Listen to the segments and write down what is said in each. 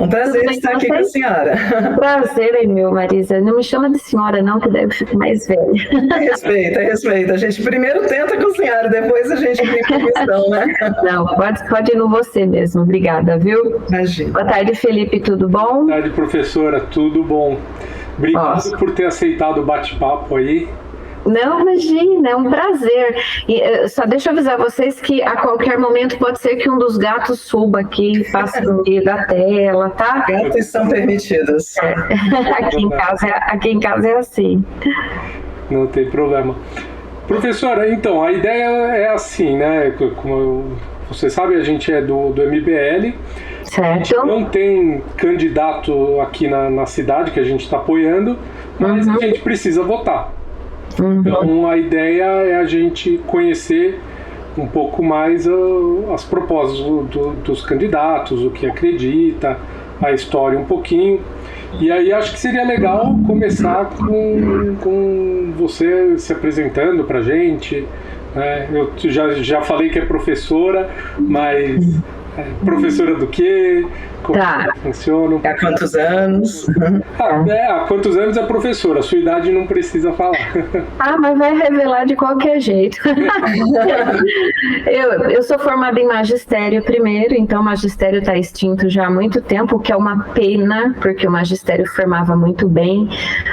Um prazer estar aqui com a senhora. Um prazer é meu, Marisa. Não me chama de senhora não, que deve ficar mais velha. Respeita. A gente primeiro tenta com a senhora, depois a gente vem com a questão, né? Não, pode ir no você mesmo. Obrigada, viu? Imagina. Boa tarde, Felipe, tudo bom? Boa tarde, professora, tudo bom? Obrigado por ter aceitado o bate-papo aí. Não, imagina, é um prazer. E, só deixa eu avisar vocês que a qualquer momento pode ser que um dos gatos suba aqui, passe no meio da tela, tá? Gatos são permitidos. Aqui em casa é assim. Não tem problema. Professora, então, a ideia é assim, né? Como você sabe, a gente é do MBL. Certo. A gente não tem candidato aqui na cidade que a gente está apoiando, mas a gente precisa votar. Então a ideia é a gente conhecer um pouco mais as propostas dos candidatos, o que acredita, a história um pouquinho. E aí acho que seria legal começar com você se apresentando pra gente. Eu já falei que é professora, mas professora do quê? Como funciona? Há quantos anos? Há quantos anos é professora? A sua idade não precisa falar. Mas vai revelar de qualquer jeito. Eu sou formada em magistério primeiro, então o magistério está extinto já há muito tempo, o que é uma pena, porque o magistério formava muito bem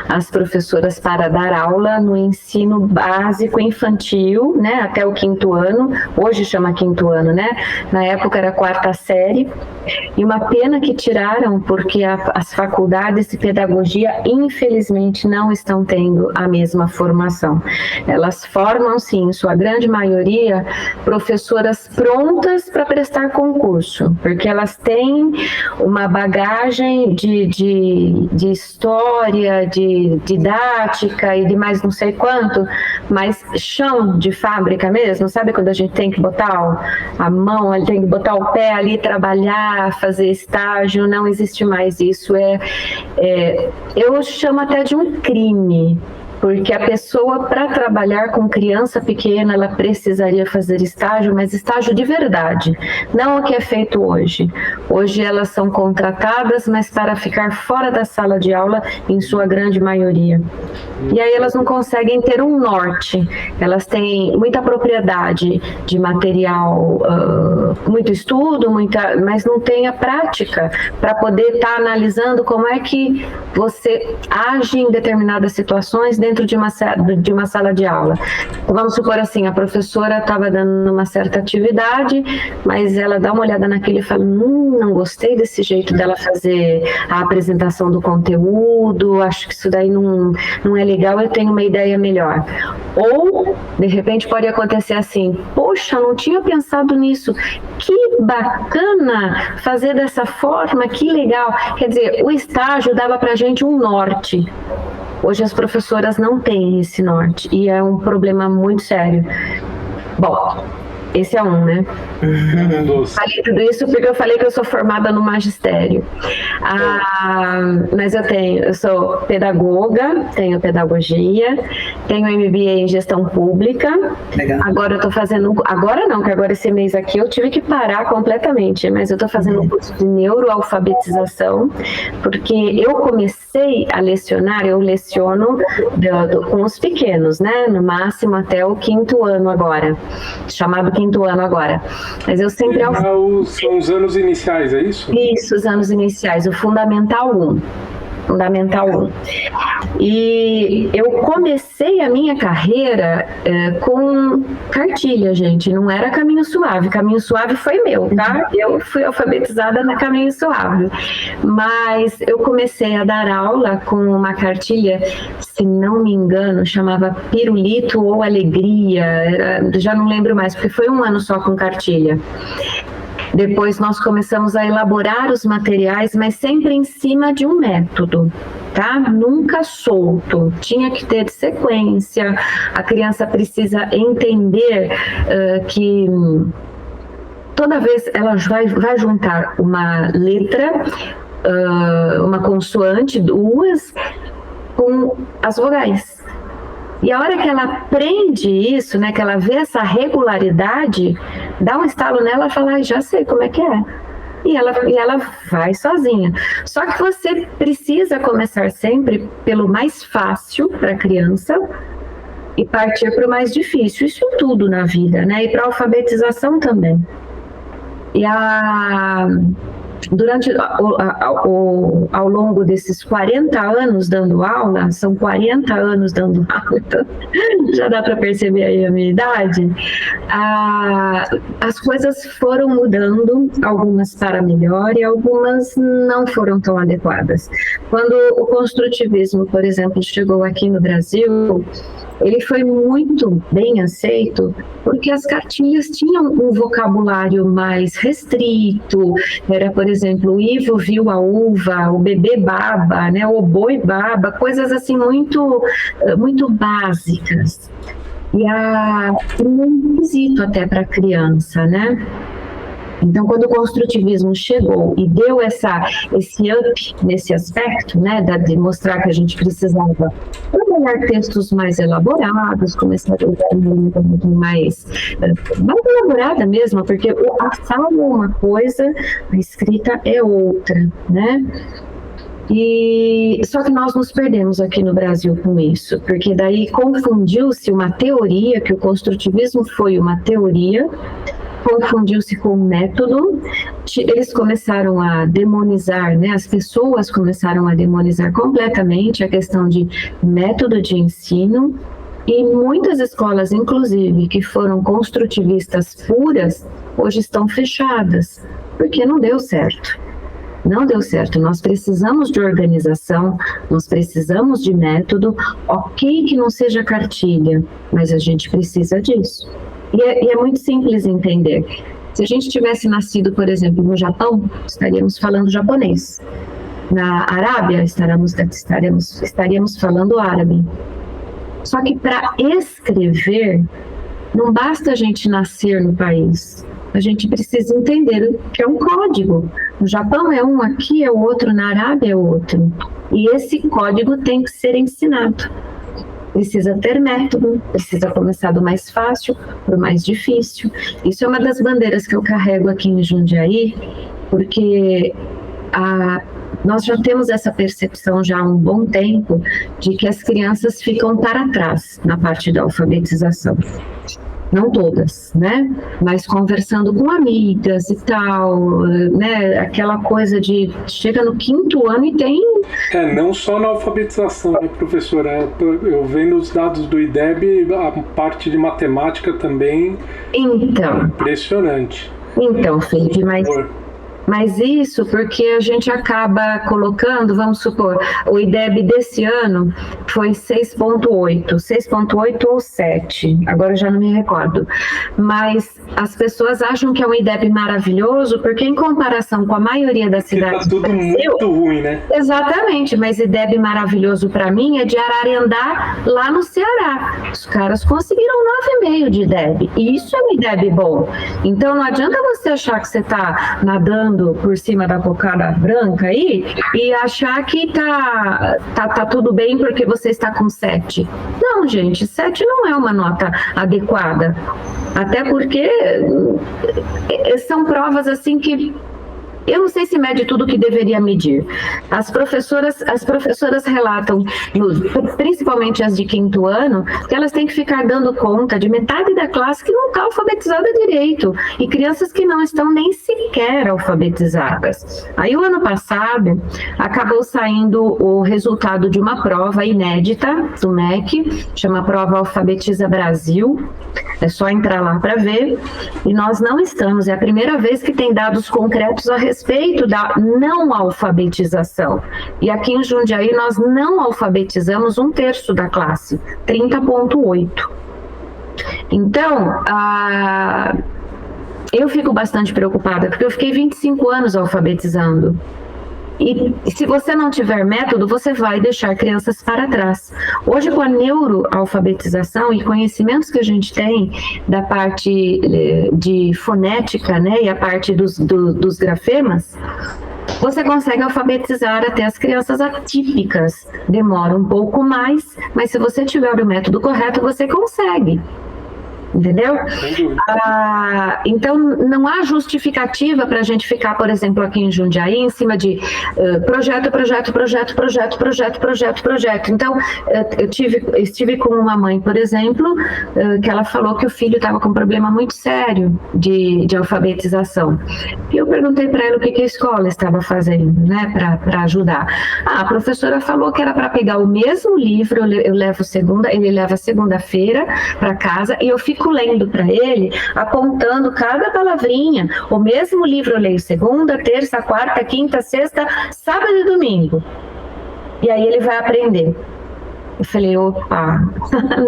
as professoras para dar aula no ensino básico infantil, né, até o 5º ano. Hoje chama 5º ano, né? Na época era 4ª série. E uma pena que tiraram, porque as faculdades de pedagogia, infelizmente, não estão tendo a mesma formação. Elas formam, sim, em sua grande maioria, professoras prontas para prestar concurso, porque elas têm uma bagagem de história, de didática e de mais não sei quanto, mas chão de fábrica mesmo, sabe quando a gente tem que botar a mão, tem que botar o pé ali, trabalhar, fazer estágio, não existe mais isso. Eu chamo até de um crime, porque a pessoa, para trabalhar com criança pequena, ela precisaria fazer estágio, mas estágio de verdade, não o que é feito hoje. Hoje elas são contratadas, mas para ficar fora da sala de aula, em sua grande maioria. E aí elas não conseguem ter um norte, elas têm muita propriedade de material, muito estudo, mas não tem a prática para poder estar analisando como é que você age em determinadas situações dentro de uma sala de aula. Vamos supor assim, a professora estava dando uma certa atividade, mas ela dá uma olhada naquilo e fala, não gostei desse jeito dela fazer a apresentação do conteúdo, acho que isso daí não é legal, eu tenho uma ideia melhor. Ou, de repente, pode acontecer assim, poxa, não tinha pensado nisso, que bacana fazer dessa forma, que legal. Quer dizer, o estágio dava pra gente um norte. Hoje as professoras não têm esse norte e é um problema muito sério. Bom, esse é um, né? Falei tudo isso porque eu falei que eu sou formada no magistério. Mas eu sou pedagoga, tenho pedagogia, tenho MBA em gestão pública. Legal. Agora eu tô fazendo, que agora esse mês aqui eu tive que parar completamente, mas eu tô fazendo um curso de neuroalfabetização, porque eu comecei a lecionar, eu leciono com os pequenos, né? No máximo até o 5º ano agora, chamado 5º ano agora. Mas eu sempre... São os anos iniciais, é isso? Isso, os anos iniciais, o Fundamental 1. Fundamental 1. E eu comecei a minha carreira com cartilha, gente, não era Caminho Suave. Caminho Suave foi meu, tá? Eu fui alfabetizada na Caminho Suave. Mas eu comecei a dar aula com uma cartilha, se não me engano, chamava Pirulito ou Alegria, já não lembro mais, porque foi um ano só com cartilha. Depois nós começamos a elaborar os materiais, mas sempre em cima de um método, tá? Nunca solto, tinha que ter sequência, a criança precisa entender que toda vez ela vai juntar uma letra, uma consoante, duas, com as vogais. E a hora que ela aprende isso, né, que ela vê essa regularidade, dá um estalo nela e fala, já sei como é que é. e ela vai sozinha. Só que você precisa começar sempre pelo mais fácil para a criança e partir para o mais difícil. Isso em tudo na vida, né? E para a alfabetização também. E durante ao longo desses 40 anos dando aula, são 40 anos dando aula, então já dá para perceber aí a minha idade, as coisas foram mudando, algumas para melhor e algumas não foram tão adequadas. Quando o construtivismo, por exemplo, chegou aqui no Brasil, ele foi muito bem aceito porque as cartilhas tinham um vocabulário mais restrito. Era, por exemplo, o Ivo viu a uva, o bebê baba, né, o boi baba, coisas assim muito básicas. E um requisito até para a criança, né? Então, quando o construtivismo chegou e deu esse up nesse aspecto, né, de mostrar que a gente precisava trabalhar textos mais elaborados, começar a usar uma língua muito mais elaborada mesmo, porque a fala é uma coisa, a escrita é outra, né? Só que nós nos perdemos aqui no Brasil com isso, porque daí confundiu-se uma teoria, que o construtivismo foi uma teoria, confundiu-se com o método, eles começaram a demonizar, né? As pessoas começaram a demonizar completamente a questão de método de ensino, e muitas escolas, inclusive, que foram construtivistas puras, hoje estão fechadas, porque não deu certo. Não deu certo, nós precisamos de organização, nós precisamos de método, ok que não seja cartilha, mas a gente precisa disso. E é muito simples entender. Se a gente tivesse nascido, por exemplo, no Japão, estaríamos falando japonês. Na Arábia, estaríamos falando árabe. Só que para escrever, não basta a gente nascer no país. A gente precisa entender que é um código. No Japão é um, aqui é o outro, na Arábia é outro. E esse código tem que ser ensinado. Precisa ter método, precisa começar do mais fácil para o mais difícil. Isso é uma das bandeiras que eu carrego aqui em Jundiaí, porque nós já temos essa percepção já há um bom tempo de que as crianças ficam para trás na parte da alfabetização. Não todas, né? Mas conversando com amigas e tal, né? Aquela coisa de chega no 5º ano e tem... não só na alfabetização, né, professora? Eu vendo os dados do IDEB, a parte de matemática também é impressionante. Então, Felipe, mas isso porque a gente acaba colocando, vamos supor, o IDEB desse ano foi 6.8 ou 7, agora eu já não me recordo. Mas as pessoas acham que é um IDEB maravilhoso porque em comparação com a maioria das cidades do Brasil... muito ruim, né? Exatamente, mas IDEB maravilhoso para mim é de Ararendá, lá no Ceará. Os caras conseguiram 9,5 de IDEB, e isso é um IDEB bom. Então não adianta você achar que você está nadando por cima da cocada branca aí e achar que tá tudo bem porque você está com 7. Não, gente, 7 não é uma nota adequada. Até porque são provas assim que eu não sei se mede tudo que deveria medir. As professoras relatam, principalmente as de 5º ano, que elas têm que ficar dando conta de metade da classe que não está alfabetizada direito, e crianças que não estão nem sequer alfabetizadas. Aí o ano passado acabou saindo o resultado de uma prova inédita do MEC, chama Prova Alfabetiza Brasil. É só entrar lá para ver. E nós não estamos, é a primeira vez que tem dados concretos a respeito da não alfabetização. E aqui em Jundiaí nós não alfabetizamos 1/3 da classe, 30,8. Então, eu fico bastante preocupada, porque eu fiquei 25 anos alfabetizando. E se você não tiver método, você vai deixar crianças para trás. Hoje, com a neuroalfabetização e conhecimentos que a gente tem da parte de fonética, né, e a parte dos grafemas, você consegue alfabetizar até as crianças atípicas. Demora um pouco mais, mas se você tiver o método correto, você consegue. Entendeu? Então, não há justificativa para a gente ficar, por exemplo, aqui em Jundiaí, em cima de projeto. Então, eu estive com uma mãe, por exemplo, que ela falou que o filho estava com um problema muito sério de alfabetização. E eu perguntei para ela o que a escola estava fazendo, né, para ajudar. A professora falou que era para pegar o mesmo livro, ele leva segunda-feira para casa e eu fico lendo para ele, apontando cada palavrinha. O mesmo livro eu leio segunda, terça, quarta, quinta, sexta, sábado e domingo. E aí ele vai aprender. Eu falei, opa,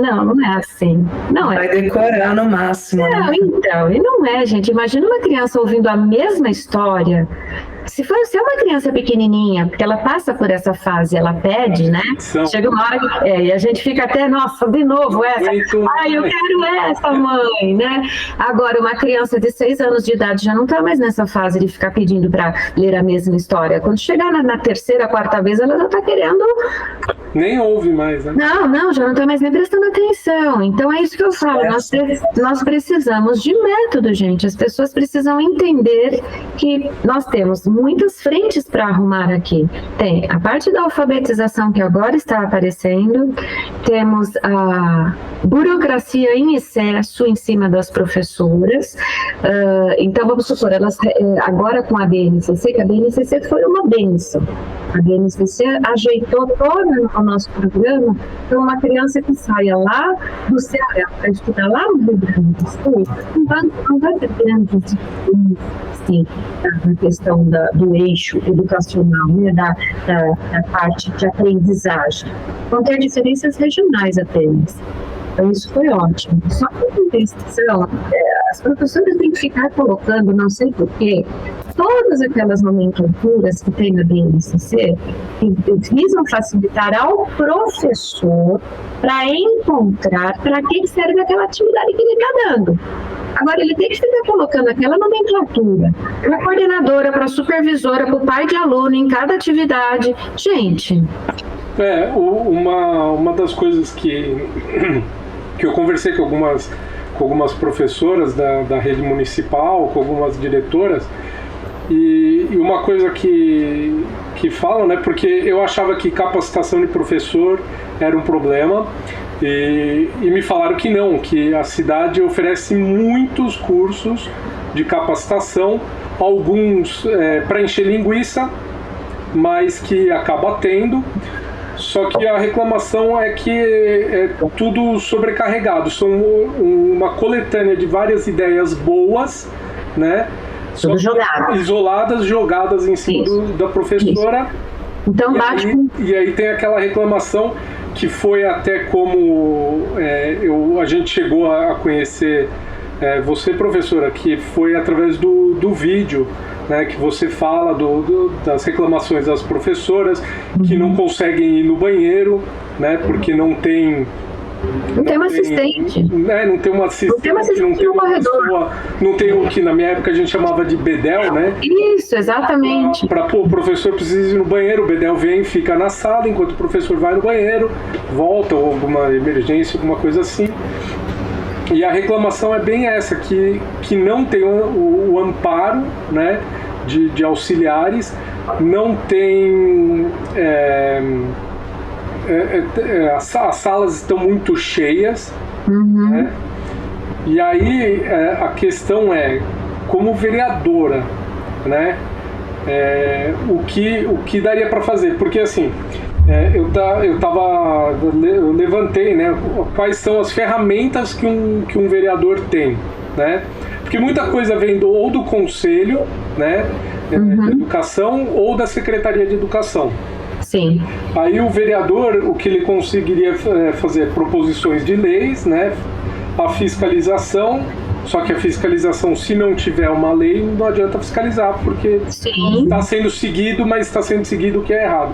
não é assim. Não vai decorar no máximo. Não, né? Então, e não é, gente. Imagina uma criança ouvindo a mesma história. Se é uma criança pequenininha, porque ela passa por essa fase, ela pede, né? Chega uma hora e a gente fica até, nossa, de novo essa. Ai, eu quero essa, mãe, né? Agora, uma criança de 6 anos de idade já não está mais nessa fase de ficar pedindo para ler a mesma história. Quando chegar na terceira, quarta vez, ela já está querendo... Nem ouve mais, né? Não, já não está mais nem prestando atenção. Então, é isso que eu falo. Nós precisamos de método, gente. As pessoas precisam entender que nós temos muitas frentes para arrumar aqui. Tem a parte da alfabetização que agora está aparecendo, temos a burocracia em excesso em cima das professoras. Então, vamos supor, elas agora com a BNCC, que a BNCC foi uma bênção. A BNCC ajeitou todo o nosso programa para uma criança que saia lá do Ceará para estudar lá no Rio Grande do Sul, não vai ter grandes disciplinas, assim, na questão do eixo educacional, né, da parte de aprendizagem. Vão ter diferenças regionais apenas. Então, isso foi ótimo. Só que a intenção, as professoras têm que ficar colocando, não sei porquê, todas aquelas nomenclaturas que tem na BNCC que visam facilitar ao professor para encontrar para que serve aquela atividade que ele está dando. Agora, ele tem que ficar colocando aquela nomenclatura para a coordenadora, para a supervisora, para o pai de aluno em cada atividade. Gente... Uma das coisas que eu conversei com algumas professoras da rede municipal, com algumas diretoras, e uma coisa que falam, né, porque eu achava que capacitação de professor era um problema, e me falaram que não, que a cidade oferece muitos cursos de capacitação, alguns para encher linguiça, mas que acaba tendo. Só que a reclamação é que é tudo sobrecarregado, são uma coletânea de várias ideias boas, né? Tudo jogado. Isoladas, jogadas em cima da professora. Isso. Então bate. E aí tem aquela reclamação que foi até como a gente chegou a conhecer você, professora, que foi através do vídeo, né, que você fala das reclamações das professoras que não conseguem ir no banheiro, né, porque não tem uma assistente. Não tem uma assistente, não tem uma pessoa, não tem o que na minha época a gente chamava de bedel, né? Isso, exatamente. O professor precisa ir no banheiro, o bedel vem, fica na sala enquanto o professor vai no banheiro, volta, ou alguma emergência, alguma coisa assim. E a reclamação é bem essa, que não tem o amparo, né, de auxiliares, não tem... as salas estão muito cheias, né? E aí a questão é, como vereadora, né, o que daria para fazer? Porque assim, eu levantei, né, quais são as ferramentas que um vereador tem, né? Porque muita coisa vem ou do Conselho, né, de Educação, ou da Secretaria de Educação. Sim. Aí o vereador, o que ele conseguiria fazer proposições de leis, né, a fiscalização, só que a fiscalização, se não tiver uma lei, não adianta fiscalizar, porque está sendo seguido, mas está sendo seguido o que é errado.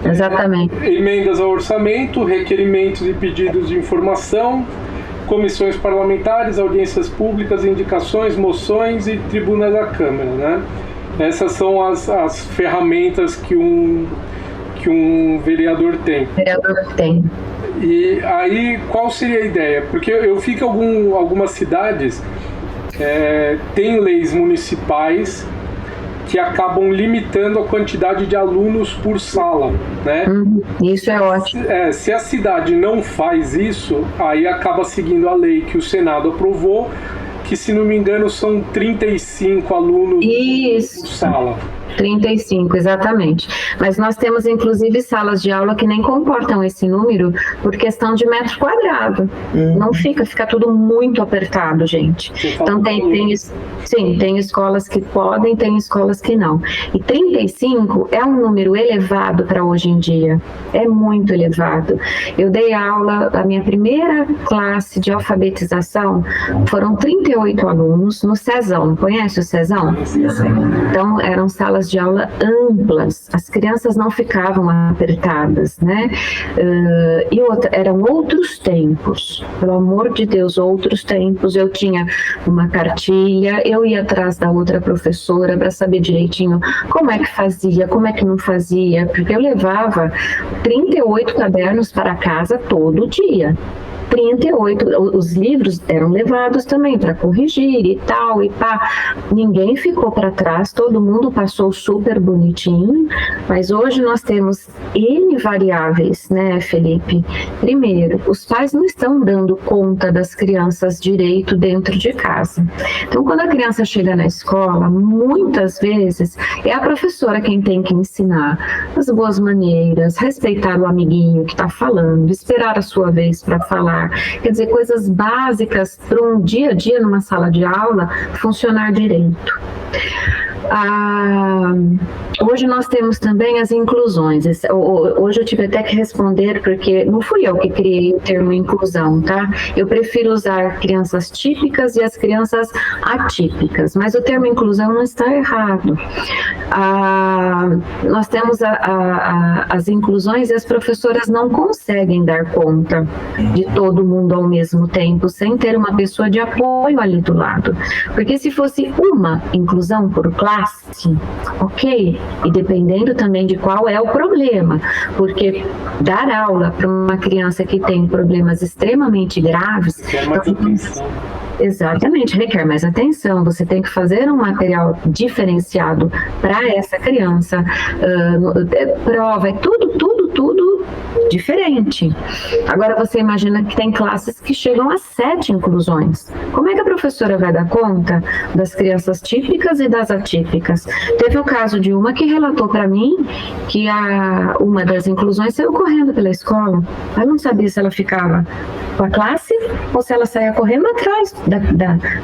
Exatamente. Emendas ao orçamento, requerimentos e pedidos de informação, comissões parlamentares, audiências públicas, indicações, moções e tribuna da Câmara, né? Essas são as ferramentas que um vereador tem. E aí, qual seria a ideia? Porque eu vi que algumas cidades têm leis municipais que acabam limitando a quantidade de alunos por sala, né? Isso é ótimo. Se a cidade não faz isso, aí acaba seguindo a lei que o Senado aprovou, que, se não me engano, são 35 alunos por sala. 35, exatamente. Mas nós temos, inclusive, salas de aula que nem comportam esse número por questão de metro quadrado. Não fica tudo muito apertado, gente. Então, tem escolas que podem, tem escolas que não. E 35 é um número elevado para hoje em dia. É muito elevado. Eu dei aula, a minha primeira classe de alfabetização foram 38 alunos no Cezão. Conhece o Cezão? Então, eram salas de aula amplas, as crianças não ficavam apertadas, né? E eram outros tempos, pelo amor de Deus, outros tempos. Eu tinha uma cartilha, eu ia atrás da outra professora para saber direitinho como é que fazia, como é que não fazia, porque eu levava 38 cadernos para casa todo dia. 38, os livros eram levados também para corrigir e tal, e pá, ninguém ficou para trás, todo mundo passou super bonitinho, mas hoje nós temos N variáveis, né, Felipe? Primeiro, os pais não estão dando conta das crianças direito dentro de casa. Então, quando a criança chega na escola, muitas vezes é a professora quem tem que ensinar as boas maneiras, respeitar o amiguinho que está falando, esperar a sua vez para falar. Quer dizer, coisas básicas para um dia a dia numa sala de aula funcionar direito. Hoje nós temos também as inclusões. Hoje eu tive até que responder, porque não fui eu que criei o termo inclusão, tá? Eu prefiro usar crianças típicas e as crianças atípicas, mas o termo inclusão não está errado. Nós temos as inclusões e as professoras não conseguem dar conta de todo mundo ao mesmo tempo, sem ter uma pessoa de apoio ali do lado. Porque se fosse uma inclusão por classe, ok, e dependendo também de qual é o problema, porque dar aula para uma criança que tem problemas extremamente graves, exatamente, requer mais atenção. Você tem que fazer um material diferenciado para essa criança, prova, é tudo diferente. Agora você imagina que tem classes que chegam a 7 inclusões. Como é que a professora vai dar conta das crianças típicas e das atípicas? Teve o caso de uma que relatou para mim que uma das inclusões saiu correndo pela escola. Ela não sabia se ela ficava com a classe ou se ela saía correndo atrás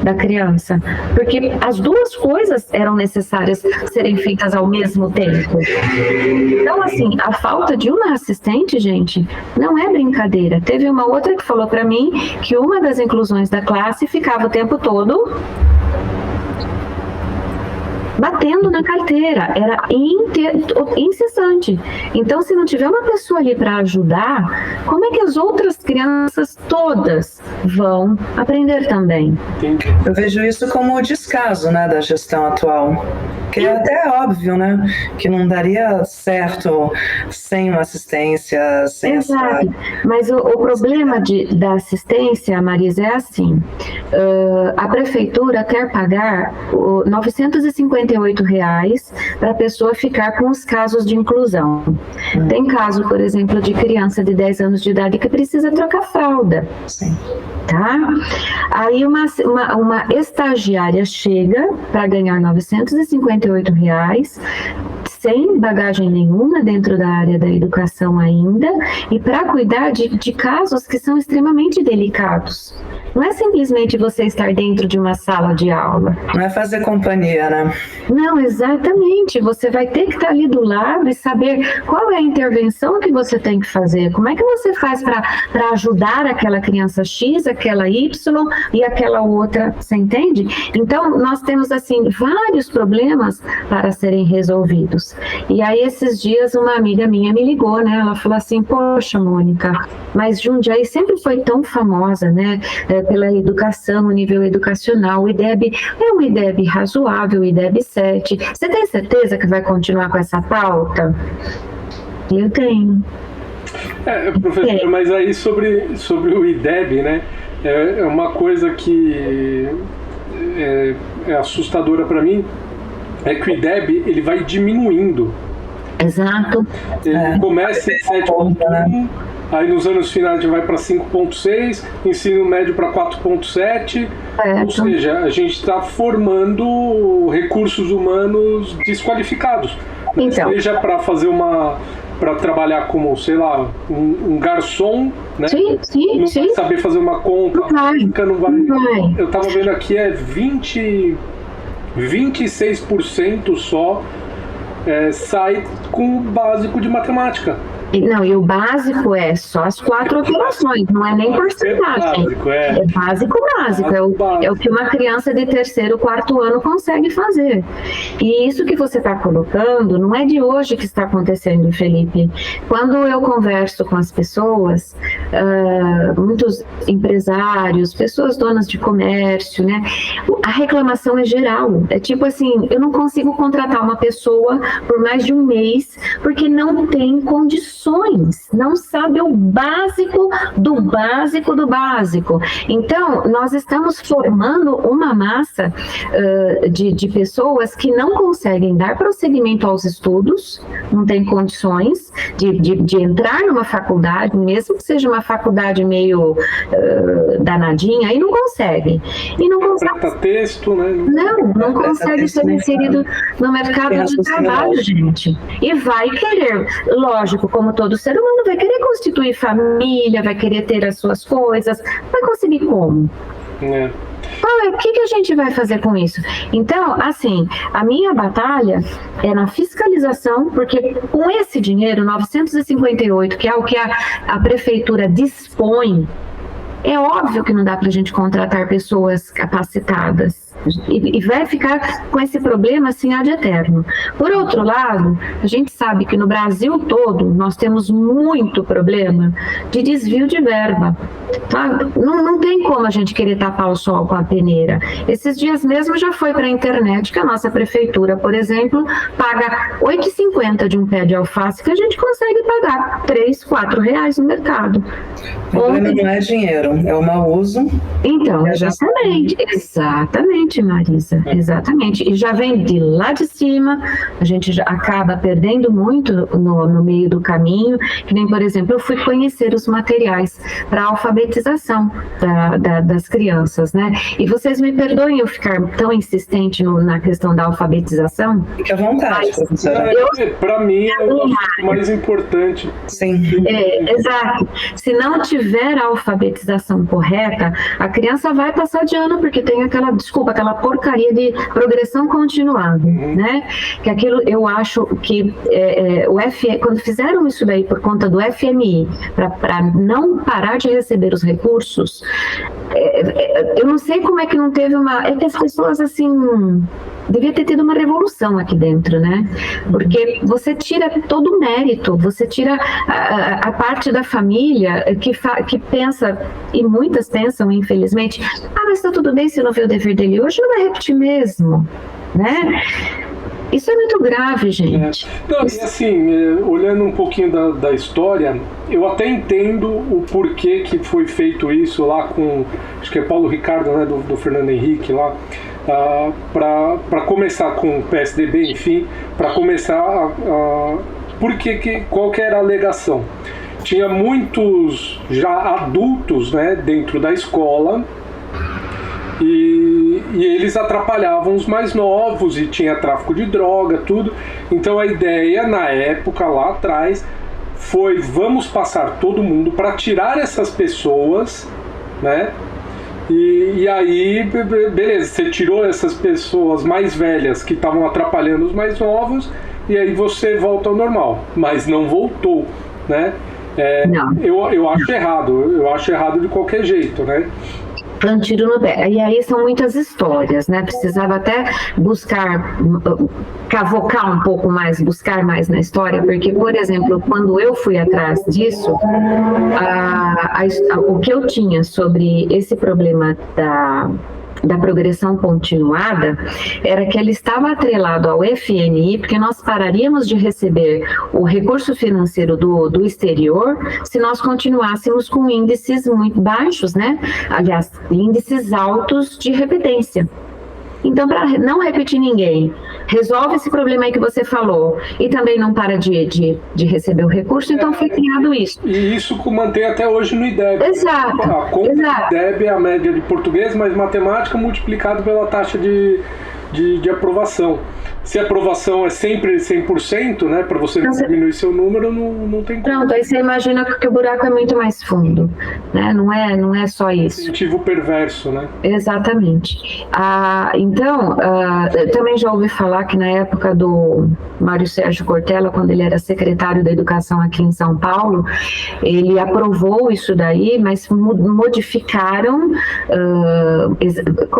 da criança, porque as duas coisas eram necessárias serem feitas ao mesmo tempo. Então, assim, a falta de uma assistente, gente, não é brincadeira. Teve uma outra que falou para mim que uma das inclusões da classe ficava o tempo todo batendo na carteira, era incessante. Então, se não tiver uma pessoa ali para ajudar, como é que as outras crianças todas vão aprender também? Eu vejo isso como o descaso, né, da gestão atual. Que é até óbvio, né, que não daria certo sem uma assistência, sem Exato. Mas o problema da assistência, Marisa, é assim, a prefeitura quer pagar R$ 958 para a pessoa ficar com os casos de inclusão. Tem caso, por exemplo, de criança de 10 anos de idade que precisa trocar fralda. Sim. Tá? Aí uma estagiária chega para ganhar R$ 958, sem bagagem nenhuma dentro da área da educação ainda, e para cuidar de casos que são extremamente delicados. Não é simplesmente você estar dentro de uma sala de aula. Não é fazer companhia, né? Não, exatamente. Você vai ter que estar ali do lado e saber qual é a intervenção que você tem que fazer. Como é que você faz para ajudar aquela criança X, aquela Y e aquela outra, você entende? Então, nós temos, assim, vários problemas para serem resolvidos. E aí, esses dias, uma amiga minha me ligou, né? Ela falou assim, poxa, Mônica, mas Jundiaí sempre foi tão famosa, né? Pela educação, o nível educacional. O IDEB é um IDEB razoável, o IDEB 7. Você tem certeza que vai continuar com essa pauta? Eu tenho. Professor, mas aí sobre o IDEB, né? É uma coisa que é assustadora para mim, é que o IDEB ele vai diminuindo. Exato. Ele começa em 7.1, aí nos anos finais a gente vai para 5.6, ensino médio para 4.7, ou seja, a gente está formando recursos humanos desqualificados. Então. Seja para fazer para trabalhar como, sei lá, um garçom, né? Sim, não vai saber fazer uma conta, não vai. Eu estava vendo aqui, 26% só sai com o básico de matemática. Não, e o básico é só as 4 operações, não é nem porcentagem. É básico. É o que uma criança de 3º, 4º ano consegue fazer. E isso que você está colocando não é de hoje que está acontecendo, Felipe. Quando eu converso com as pessoas, muitos empresários, pessoas donas de comércio, né? A reclamação é geral. É tipo assim, eu não consigo contratar uma pessoa por mais de um mês porque não tem condições. Não sabe o básico do básico do básico. Então, nós estamos formando uma massa de pessoas que não conseguem dar prosseguimento aos estudos, não tem condições de entrar numa faculdade, mesmo que seja uma faculdade meio danadinha, aí não conseguem. E não consegue. Texto, né? Não consegue ser inserido no mercado de trabalho, gente. E vai querer, lógico, como todo ser humano vai querer constituir família, vai querer ter as suas coisas, vai conseguir como? O que a gente vai fazer com isso? Então, assim, a minha batalha é na fiscalização, porque com esse dinheiro, 958, que é o que a prefeitura dispõe, é óbvio que não dá para a gente contratar pessoas capacitadas. E vai ficar com esse problema assim ad eterno. Por outro lado, a gente sabe que no Brasil todo nós temos muito problema de desvio de verba. Tá? Não tem como a gente querer tapar o sol com a peneira. Esses dias mesmo já foi para a internet que a nossa prefeitura, por exemplo, paga R$ 8,50 de um pé de alface que a gente consegue pagar R$ 3, R$ 4 no mercado. O problema não é dinheiro, é o mau uso. Então, exatamente, Marisa, exatamente. E já vem de lá de cima, a gente já acaba perdendo muito no meio do caminho, que nem, por exemplo, eu fui conhecer os materiais para alfabetização das crianças, né? E vocês me perdoem eu ficar tão insistente na questão da alfabetização. Fique à vontade, professora. Para mim é o mais importante. Sim. Exato. Se não tiver a alfabetização correta, a criança vai passar de ano, porque tem aquela porcaria de progressão continuada, né? Que aquilo, eu acho que quando fizeram isso daí por conta do FMI, para não parar de receber os recursos, eu não sei como é que não teve é que as pessoas, assim, devia ter tido uma revolução aqui dentro, né? Porque você tira todo o mérito, você tira a parte da família que pensa, e muitas pensam, infelizmente, mas tá tudo bem se não vê o dever dele hoje, não vai repetir mesmo, né? Isso é muito grave, gente. Não, e assim, olhando um pouquinho da história, eu até entendo o porquê que foi feito isso lá com, acho que é Paulo Ricardo, né, do Fernando Henrique lá, para começar com o PSDB, enfim, para começar qual que era a alegação? Tinha muitos já adultos, né, dentro da escola, e eles atrapalhavam os mais novos, e tinha tráfico de droga, tudo. Então a ideia na época, lá atrás, foi: vamos passar todo mundo para tirar essas pessoas, né? E aí, beleza, você tirou essas pessoas mais velhas que estavam atrapalhando os mais novos, e aí você volta ao normal. Mas não voltou, né? Eu acho errado de qualquer jeito, né? Um tiro no pé. E aí são muitas histórias, né? Precisava até cavocar um pouco mais, buscar mais na história, porque, por exemplo, quando eu fui atrás disso, o que eu tinha sobre esse problema da progressão continuada era que ele estava atrelado ao FNI, porque nós pararíamos de receber o recurso financeiro do exterior se nós continuássemos com índices muito baixos, né? Aliás, índices altos de repetência. Então, para não repetir ninguém, resolve esse problema aí que você falou e também não para de receber o recurso, então foi criado isso. E isso mantém até hoje no IDEB. Exato. A conta do IDEB é a média de português, mas matemática multiplicado pela taxa de aprovação. Se a aprovação é sempre 100%, né, para você diminuir seu número, não tem como. Pronto, aí você imagina que o buraco é muito mais fundo, né? Não é só isso. Incentivo perverso, né? Exatamente. Então, eu também já ouvi falar que na época do Mário Sérgio Cortella, quando ele era secretário da Educação aqui em São Paulo, ele aprovou isso daí, mas modificaram,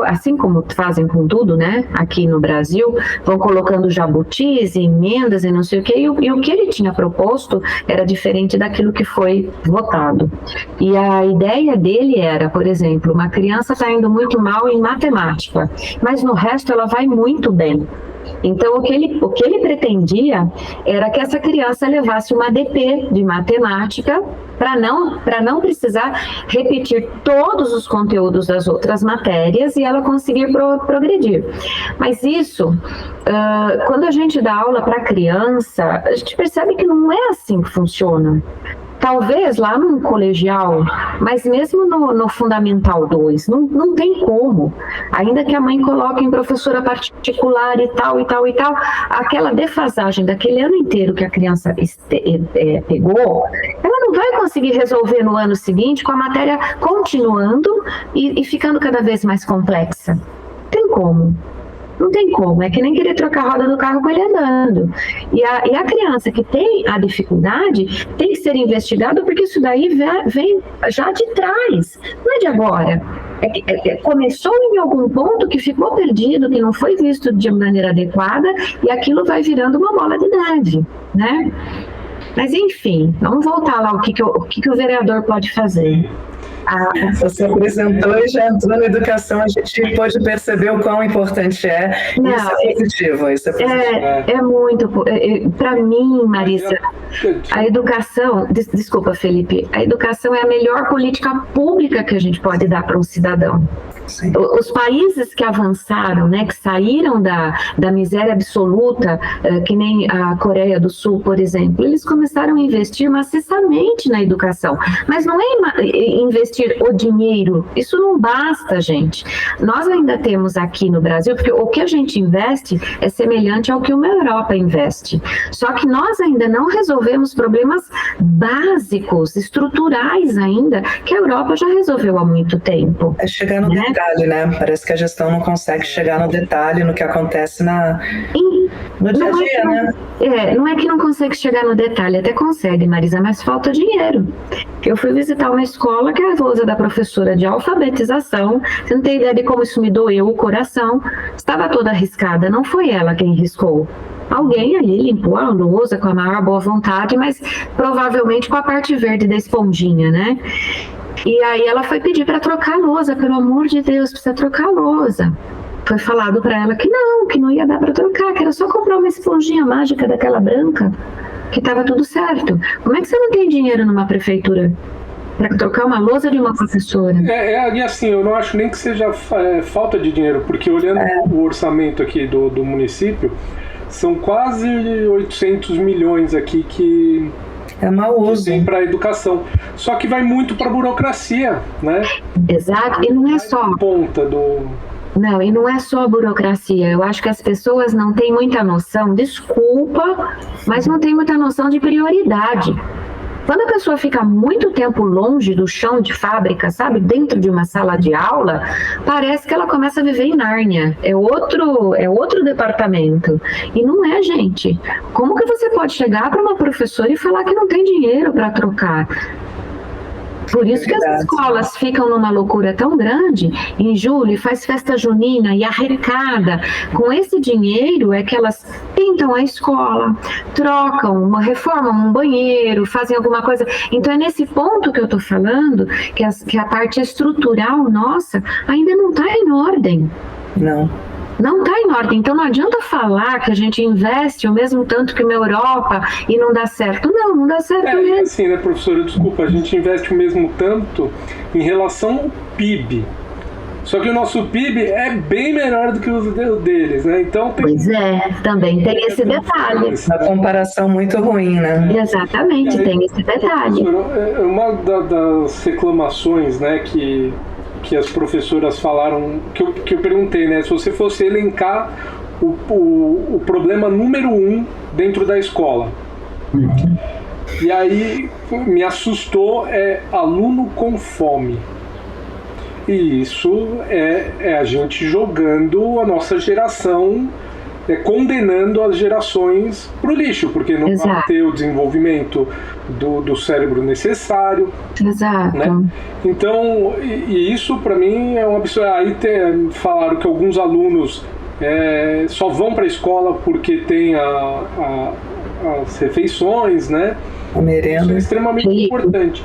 assim como fazem com tudo, né, aqui no Brasil, vão colocando jabutis, emendas e não sei o quê, e o que ele tinha proposto era diferente daquilo que foi votado. E a ideia dele era, por exemplo, uma criança está indo muito mal em matemática, mas no resto ela vai muito bem. Então, o que ele pretendia era que essa criança levasse uma DP de matemática para não precisar repetir todos os conteúdos das outras matérias e ela conseguir progredir. Mas isso, quando a gente dá aula para criança, a gente percebe que não é assim que funciona. Talvez lá no colegial, mas mesmo no Fundamental 2, não tem como. Ainda que a mãe coloque em professora particular e tal, aquela defasagem daquele ano inteiro que a criança pegou, ela não vai conseguir resolver no ano seguinte com a matéria continuando e ficando cada vez mais complexa. Tem como. Não tem como, é que nem querer trocar a roda do carro com ele andando. E a criança que tem a dificuldade tem que ser investigada, porque isso daí vem já de trás, não é de agora. Começou em algum ponto que ficou perdido, que não foi visto de maneira adequada, e aquilo vai virando uma bola de neve, né? Mas enfim, vamos voltar lá, o que o vereador pode fazer. Você apresentou e já entrou na educação, a gente pode perceber o quão importante é. Não, isso é positivo. É muito. Para mim, Marisa, a educação, desculpa, Felipe, a educação é a melhor política pública que a gente pode dar para um cidadão. Sim. Os países que avançaram, né, que saíram da miséria absoluta, que nem a Coreia do Sul, por exemplo, eles começaram a investir maciçamente na educação. Mas não é investir o dinheiro, isso não basta, gente. Nós ainda temos aqui no Brasil, porque o que a gente investe é semelhante ao que uma Europa investe. Só que nós ainda não resolvemos problemas básicos, estruturais ainda, que a Europa já resolveu há muito tempo. É chegar no detalhe, né? Parece que a gestão não consegue chegar no detalhe, no que acontece no dia a dia, né? Não é que não consegue chegar no detalhe, até consegue, Marisa, mas falta dinheiro. Eu fui visitar uma escola que é a lousa da professora de alfabetização, você não tem ideia de como isso me doeu o coração, estava toda arriscada, não foi ela quem riscou. Alguém ali limpou a lousa com a maior boa vontade, mas provavelmente com a parte verde da esponjinha, né? E aí ela foi pedir para trocar a lousa, pelo amor de Deus, precisa trocar a lousa. Foi falado para ela que não ia dar para trocar, que era só comprar uma esponjinha mágica daquela branca, que estava tudo certo. Como é que você não tem dinheiro numa prefeitura para trocar uma lousa de uma professora? E assim, eu não acho nem que seja falta de dinheiro, porque olhando o orçamento aqui do município, são quase 800 milhões aqui que mau uso para a educação. Só que vai muito para a burocracia, né? Exato, e não é só ponta do... Não, e não é só a burocracia. Eu acho que as pessoas não têm muita noção, desculpa, mas não têm muita noção de prioridade. Quando a pessoa fica muito tempo longe do chão de fábrica, sabe, dentro de uma sala de aula, parece que ela começa a viver em Nárnia. É outro departamento. E não é, gente. Como que você pode chegar para uma professora e falar que não tem dinheiro para trocar? Por isso que as escolas ficam numa loucura tão grande em julho, faz festa junina e arrecada. Com esse dinheiro é que elas pintam a escola, trocam, reformam um banheiro, fazem alguma coisa. Então é nesse ponto que eu estou falando que a parte estrutural nossa ainda não está em ordem. Não está em ordem, então não adianta falar que a gente investe o mesmo tanto que uma Europa e não dá certo. Não dá certo mesmo. Assim, né, professora, desculpa, a gente investe o mesmo tanto em relação ao PIB. Só que o nosso PIB é bem menor do que o deles, né? Então Pois também tem esse detalhe. Uma comparação muito ruim, né? Exatamente, tem esse detalhe. Uma das reclamações, né, que as professoras falaram, que eu perguntei, né, se você fosse elencar o problema número 1 dentro da escola. E aí me assustou, aluno com fome. E isso é a gente jogando a nossa geração, condenando as gerações para o lixo, porque não vai ter o desenvolvimento do cérebro necessário. Exato. Né? Então, e isso para mim é um absurdo. Aí falaram que alguns alunos só vão para a escola porque tem as refeições, né? A merenda. Isso é extremamente importante.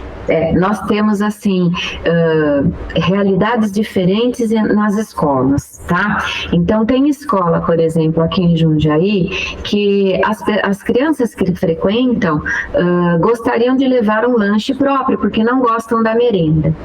Nós temos, assim, realidades diferentes nas escolas, tá? Então, tem escola, por exemplo, aqui em Jundiaí, que as crianças que frequentam gostariam de levar um lanche próprio, porque não gostam da merenda.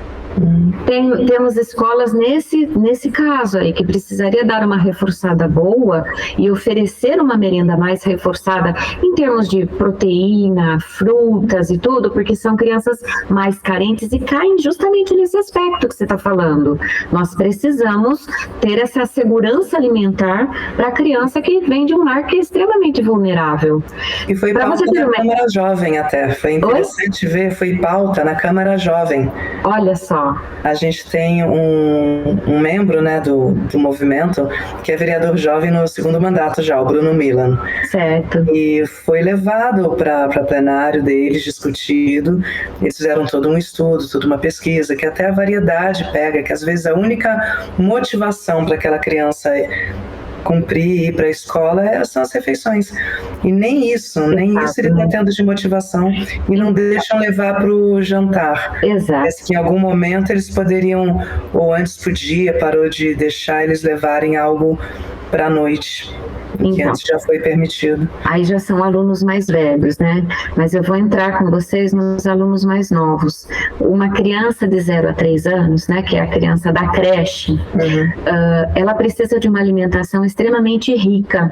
Temos escolas nesse caso aí, que precisaria dar uma reforçada boa e oferecer uma merenda mais reforçada em termos de proteína, frutas e tudo, porque são crianças mais carentes e caem justamente nesse aspecto que você está falando. Nós precisamos ter essa segurança alimentar para a criança que vem de um lar que é extremamente vulnerável. E foi pauta na Câmara Jovem até, foi interessante ver, foi pauta na Câmara Jovem. Olha só. A gente tem um membro, né, do movimento que é vereador jovem no segundo mandato já, o Bruno Milan. Certo. E foi levado para plenário deles, discutido. Eles fizeram todo um estudo, toda uma pesquisa, que até a variedade pega, que às vezes a única motivação para aquela criança cumprir e ir para a escola são as refeições. E nem isso ele está tendo de motivação e não deixam levar para o jantar. Exato. Parece que em algum momento eles poderiam, ou antes podia, parou de deixar eles levarem algo para a noite. Que antes já foi permitido. Aí já são alunos mais velhos, né? Mas eu vou entrar com vocês nos alunos mais novos. Uma criança de 0 a 3 anos, né, que é a criança da creche, ela precisa de uma alimentação extremamente rica.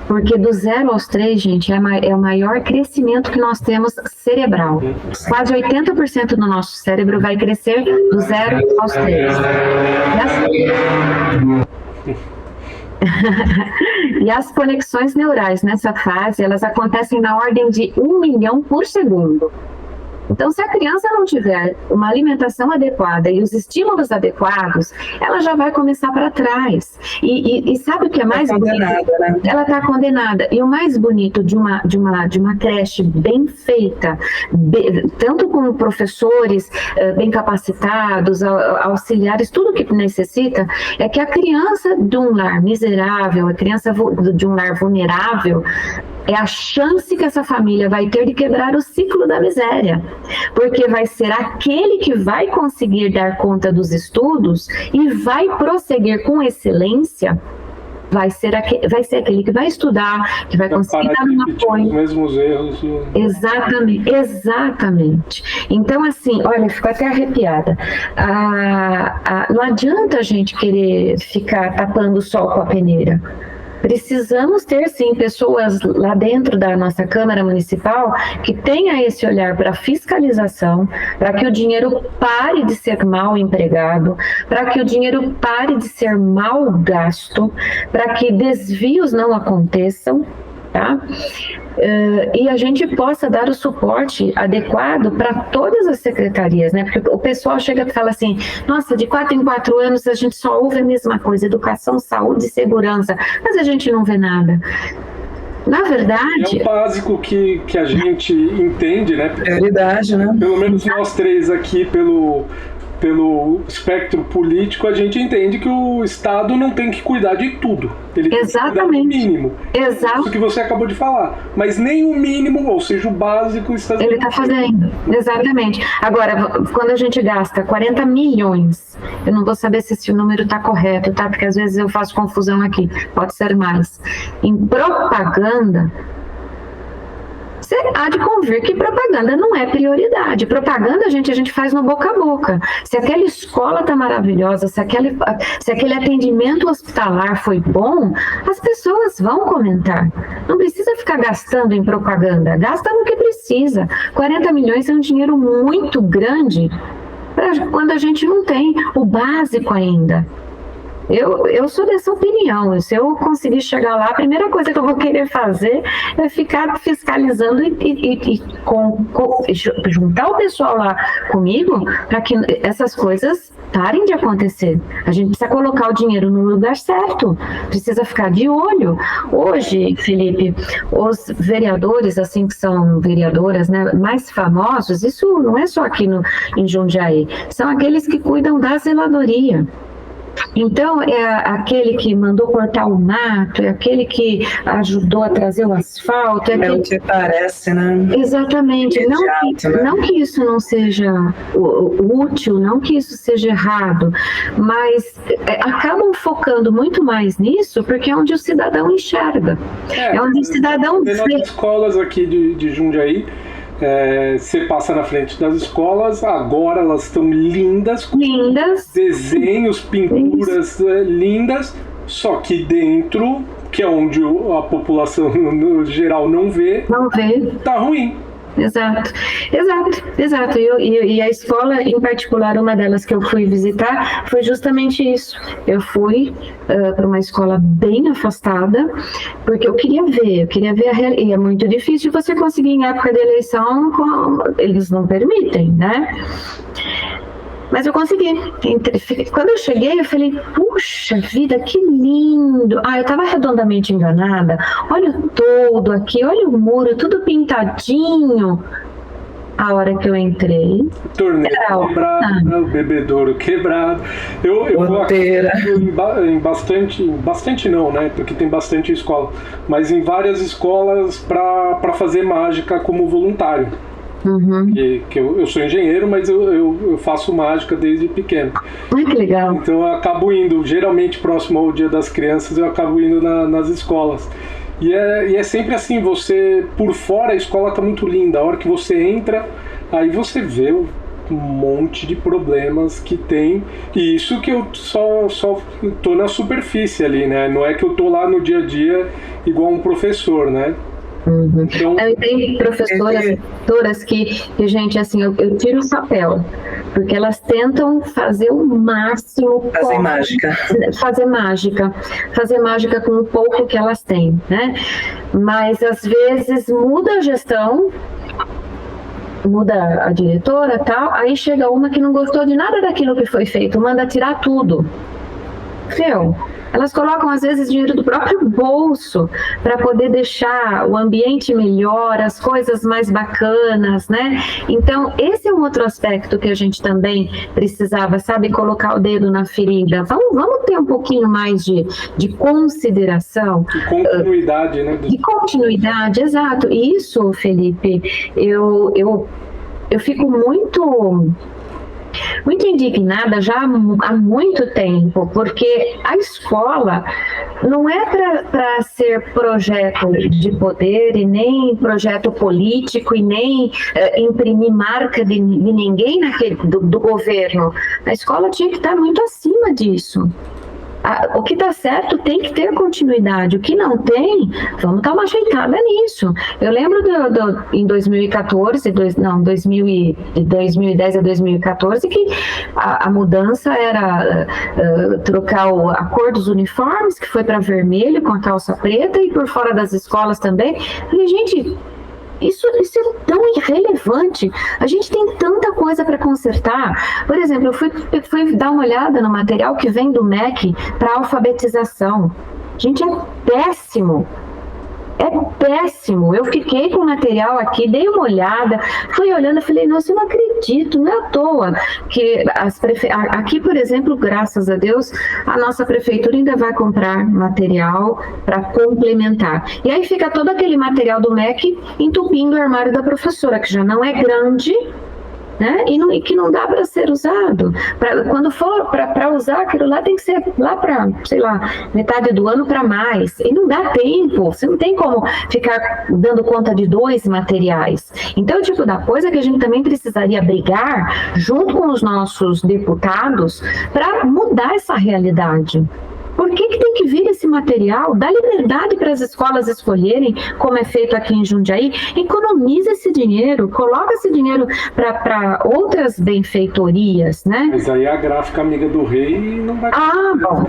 Porque do 0 aos 3, gente, é o maior crescimento que nós temos cerebral. Quase 80% do nosso cérebro vai crescer do 0 aos 3. E as conexões neurais nessa fase, elas acontecem na ordem de 1 milhão por segundo. Então, se a criança não tiver uma alimentação adequada e os estímulos adequados, ela já vai começar para trás. E sabe o que é mais bonito? Né? Ela está condenada. E o mais bonito de uma creche bem feita, tanto com professores bem capacitados, auxiliares, tudo que necessita, é que a criança de um lar miserável, a criança de um lar vulnerável, é a chance que essa família vai ter de quebrar o ciclo da miséria, porque vai ser aquele que vai conseguir dar conta dos estudos e vai prosseguir com excelência, vai ser aquele que vai estudar, que vai conseguir dar um apoio. Os mesmos erros. Exatamente. Então, assim, olha, fico até arrepiada. Não adianta a gente querer ficar tapando o sol com a peneira. Precisamos ter, sim, pessoas lá dentro da nossa Câmara Municipal que tenha esse olhar para fiscalização, para que o dinheiro pare de ser mal empregado, para que o dinheiro pare de ser mal gasto, para que desvios não aconteçam, tá? E a gente possa dar o suporte adequado para todas as secretarias, né? Porque o pessoal chega e fala assim, nossa, de 4 em 4 anos a gente só ouve a mesma coisa, educação, saúde e segurança, mas a gente não vê nada. Na verdade... É o básico que a gente entende, né? Prioridade, né? Pelo menos nós três aqui, pelo espectro político, a gente entende que o Estado não tem que cuidar de tudo. Ele tem que cuidar do mínimo. Exato. Isso que você acabou de falar. Mas nem o mínimo, ou seja, o básico, ele está fazendo. Exatamente. Agora, quando a gente gasta 40 milhões, eu não vou saber se esse número está correto, tá? Porque às vezes eu faço confusão aqui. Pode ser mais. Em propaganda, você há de convir que propaganda não é prioridade. Propaganda, a gente faz no boca a boca. Se aquela escola está maravilhosa, se aquele atendimento hospitalar foi bom, as pessoas vão comentar. Não precisa ficar gastando em propaganda. Gasta no que precisa. 40 milhões é um dinheiro muito grande para quando a gente não tem o básico ainda. Eu sou dessa opinião. Se eu conseguir chegar lá, a primeira coisa que eu vou querer fazer é ficar fiscalizando e juntar o pessoal lá comigo para que essas coisas parem de acontecer. A gente precisa colocar o dinheiro no lugar certo, precisa ficar de olho. Hoje, Felipe, os vereadores, assim que são vereadoras, né, mais famosos, isso não é só aqui em Jundiaí, são aqueles que cuidam da zeladoria. Então, é aquele que mandou cortar o mato, é aquele que ajudou a trazer o asfalto. É o que parece, né? Exatamente. Não que isso não seja útil, não que isso seja errado, mas acabam focando muito mais nisso porque é onde o cidadão enxerga. É onde o cidadão vê. Nas escolas aqui de Jundiaí, você passa na frente das escolas, agora elas estão lindas, desenhos, pinturas lindas, só que dentro, que é onde a população no geral não vê, tá ruim. Exato. E a escola, em particular, uma delas que eu fui visitar, foi justamente isso. Eu fui para uma escola bem afastada, porque eu queria ver a realidade. E é muito difícil você conseguir em época de eleição, eles não permitem, né? Mas eu consegui. Quando eu cheguei, eu falei, puxa vida, que lindo. Eu estava redondamente enganada. Olha o toldo aqui, olha o muro, tudo pintadinho. A hora que eu entrei... Torneio quebrado, bebedouro quebrado. Eu em bastante não, né? Porque tem bastante escola. Mas em várias escolas para fazer mágica como voluntário. Uhum. Que eu sou engenheiro, mas eu faço mágica desde pequeno. Ai, que legal. Então eu acabo indo, geralmente próximo ao Dia das Crianças, eu acabo indo nas escolas. E é sempre assim, você, por fora a escola tá muito linda, a hora que você entra, aí você vê um monte de problemas que tem, e isso que eu só tô na superfície ali, né? Não é que eu tô lá no dia a dia igual um professor, né? Uhum. Então, tem professoras que gente, assim, eu tiro o chapéu, porque elas tentam fazer o máximo. Fazer mágica com o pouco que elas têm, né? Mas às vezes muda a gestão, muda a diretora e tal, aí chega uma que não gostou de nada daquilo que foi feito, manda tirar tudo. Elas colocam, às vezes, dinheiro do próprio bolso para poder deixar o ambiente melhor, as coisas mais bacanas, né? Então, esse é um outro aspecto que a gente também precisava, sabe, colocar o dedo na ferida. Vamos ter um pouquinho mais de consideração. De continuidade, né? De continuidade, exato. E isso, Felipe, eu fico muito indignada já há muito tempo, porque a escola não é para ser projeto de poder e nem projeto político e nem imprimir marca de ninguém do governo. A escola tinha que estar muito acima disso. O que está certo tem que ter continuidade, o que não tem, vamos dar uma ajeitada nisso. Eu lembro em 2014, 2010 a 2014, que a mudança era trocar a cor dos uniformes, que foi para vermelho com a calça preta, e por fora das escolas também. Falei, gente, isso é tão irrelevante. A gente tem tanta coisa para consertar. Por exemplo, eu fui dar uma olhada no material que vem do MEC para alfabetização. Gente, é péssimo. É péssimo. Eu fiquei com o material aqui, dei uma olhada, fui olhando e falei, nossa, eu não acredito, não é à toa que aqui, por exemplo, graças a Deus, a nossa prefeitura ainda vai comprar material para complementar. E aí fica todo aquele material do MEC entupindo o armário da professora, que já não é grande, né? E que não dá para ser usado. Quando for para usar, aquilo lá tem que ser lá para, sei lá, metade do ano para mais. E não dá tempo, você não tem como ficar dando conta de 2 materiais. Então, é o tipo da coisa que a gente também precisaria brigar junto com os nossos deputados para mudar essa realidade. Por que tem que vir esse material? Dá liberdade para as escolas escolherem, como é feito aqui em Jundiaí. Economiza esse dinheiro, coloca esse dinheiro para outras benfeitorias, né? Mas aí a gráfica amiga do rei não vai... bom.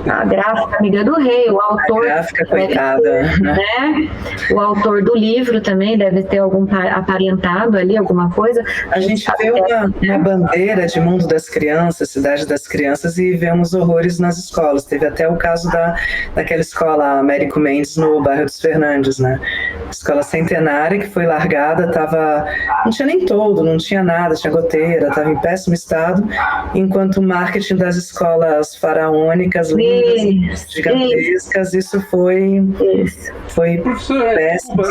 A gráfica amiga do rei, o autor... A gráfica, coitada, né? O autor do livro também deve ter algum aparentado ali, alguma coisa. A gente vê uma bandeira de mundo das crianças, cidade das crianças, e vemos horrores nas escolas. Teve até o caso daquela escola Américo Mendes no bairro dos Fernandes, né? Escola centenária que foi largada, não tinha nem toldo, não tinha nada, tinha goteira, estava em péssimo estado, enquanto o marketing das escolas faraônicas, lindas, gigantescas, isso foi Professor, péssimo.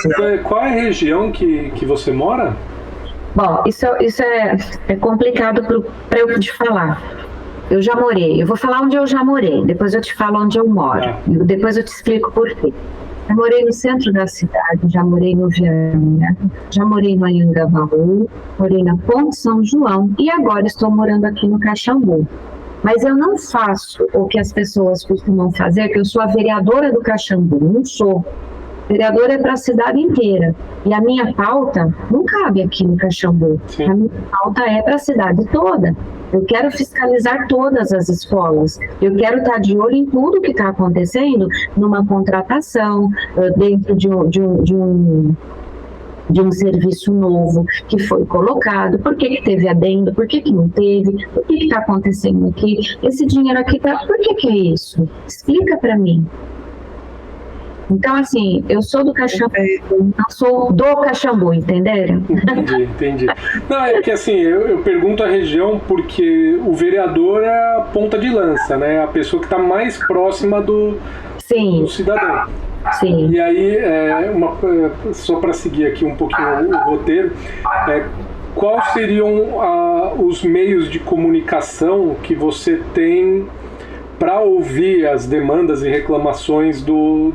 Qual é a região que você mora? Bom, isso é complicado para eu te falar. Eu já morei, eu vou falar onde eu já morei, depois eu te falo onde eu moro, depois eu te explico por quê. Eu morei no centro da cidade, já morei no Viana, já morei no Anhangabaú, morei na Ponte São João e agora estou morando aqui no Caxambu. Mas eu não faço o que as pessoas costumam fazer, que eu sou a vereadora do Caxambu, não sou. Vereadora é para a cidade inteira. E a minha pauta não cabe aqui no Caxambu. Sim. A minha pauta é para a cidade toda. Eu quero fiscalizar todas as escolas. Eu quero estar de olho em tudo que está acontecendo numa contratação, dentro de um serviço novo que foi colocado, por que teve adendo, por que não teve, o que está acontecendo aqui, esse dinheiro aqui, por que é isso? Explica para mim. Então, assim, eu sou do Caxambu, não sou do Caxambu, entenderam? Entendi. Não, é que assim, eu pergunto a região porque o vereador é a ponta de lança, né? A pessoa que está mais próxima do cidadão. Sim. E aí, só para seguir aqui um pouquinho o roteiro, quais seriam os meios de comunicação que você tem para ouvir as demandas e reclamações do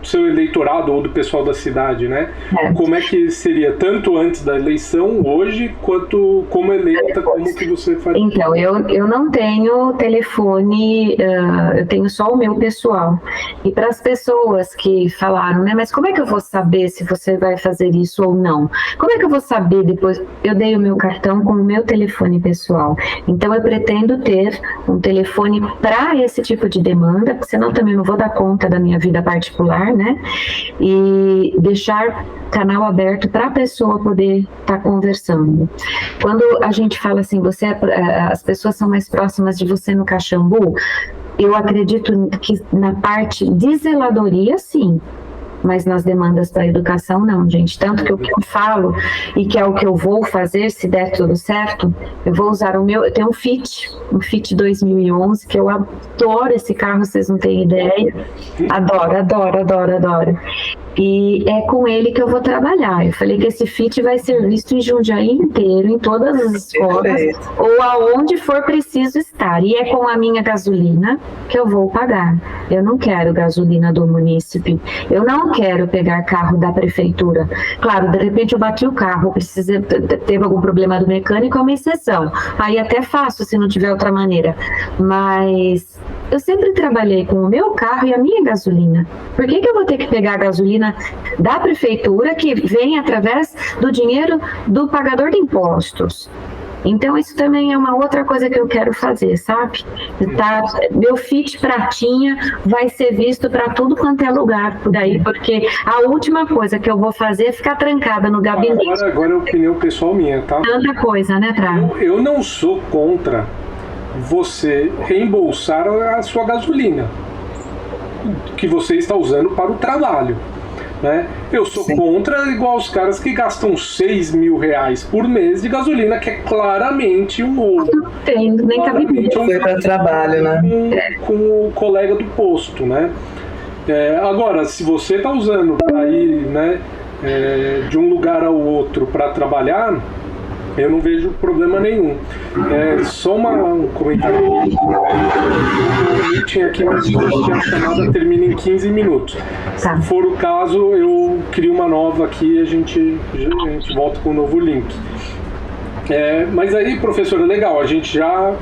seu eleitorado ou do pessoal da cidade, né? Como é que seria, tanto antes da eleição, hoje, quanto como eleita, como que você faria? Então, eu não tenho telefone, eu tenho só o meu pessoal. E para as pessoas que falaram, né, mas como é que eu vou saber se você vai fazer isso ou não? Como é que eu vou saber depois? Eu dei o meu cartão com o meu telefone pessoal. Então, eu pretendo ter um telefone para esse tipo de demanda, porque senão também não vou dar conta da minha vida particular, né? E deixar canal aberto para a pessoa poder estar conversando. Quando a gente fala assim, as pessoas são mais próximas de você no Caxambu, eu acredito que na parte de zeladoria, sim. Mas nas demandas para a educação, não, gente. Tanto que o que eu falo, e que é o que eu vou fazer, se der tudo certo, eu vou usar eu tenho um Fit 2011, que eu adoro esse carro, vocês não têm ideia. Adoro. E é com ele que eu vou trabalhar. Eu falei que esse Fit vai ser visto em Jundiaí inteiro, em todas as escolas, ou aonde for preciso estar. E é com a minha gasolina que eu vou pagar. Eu não quero gasolina do munícipe. Eu não quero pegar carro da prefeitura. Claro, de repente eu bati o carro, teve algum problema do mecânico, é uma exceção. Aí até faço, se não tiver outra maneira. Mas eu sempre trabalhei com o meu carro e a minha gasolina. Por que eu vou ter que pegar a gasolina da prefeitura, que vem através do dinheiro do pagador de impostos? Então, isso também é uma outra coisa que eu quero fazer, sabe? Meu Fit pratinha vai ser visto para tudo quanto é lugar por aí, porque a última coisa que eu vou fazer é ficar trancada no gabinete. Agora é opinião pessoal minha, tá? Tanta coisa, né, Trago? Eu não sou contra você reembolsar a sua gasolina. que você está usando para o trabalho. Né? Eu sou contra igual os caras que gastam R$6.000 por mês de gasolina, que é claramente um roubo. Nem cabimento. Foi para trabalho, né? Com o colega do posto, né? Agora, se você está usando para ir, né, de um lugar ao outro para trabalhar, eu não vejo problema nenhum. Só um comentário aqui. O meeting aqui, mas a chamada termina em 15 minutos. Tá. Se for o caso, eu crio uma nova aqui e a gente volta com um novo link. Mas aí, professora, legal, a gente já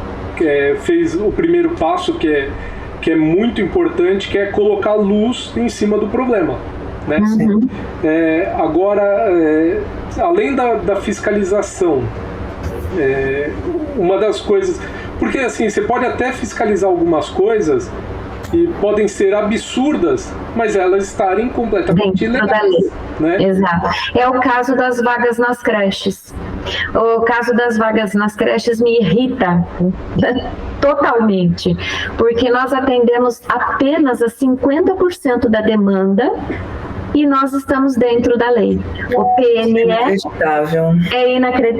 fez o primeiro passo, que é muito importante, que é colocar luz em cima do problema. Né? Agora, além da fiscalização, uma das coisas... Porque assim, você pode até fiscalizar algumas coisas e podem ser absurdas, mas elas estarem completamente ilegais. Né? Exato. É o caso das vagas nas creches. O caso das vagas nas creches me irrita totalmente, porque nós atendemos apenas a 50% da demanda e nós estamos dentro da lei. O PNE é inacreditável.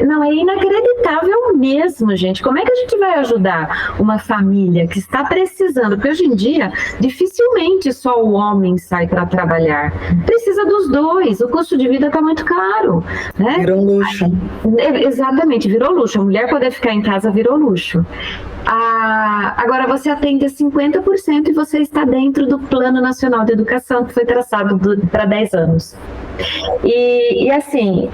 Não, é inacreditável mesmo, gente. Como é que a gente vai ajudar uma família que está precisando? Porque hoje em dia, dificilmente só o homem sai para trabalhar. Precisa dos dois. O custo de vida está muito caro. Né? Virou luxo. Exatamente, virou luxo. A mulher poder ficar em casa virou luxo. Agora você atende a 50% e você está dentro do Plano Nacional de Educação, que foi traçado para 10 anos. E assim...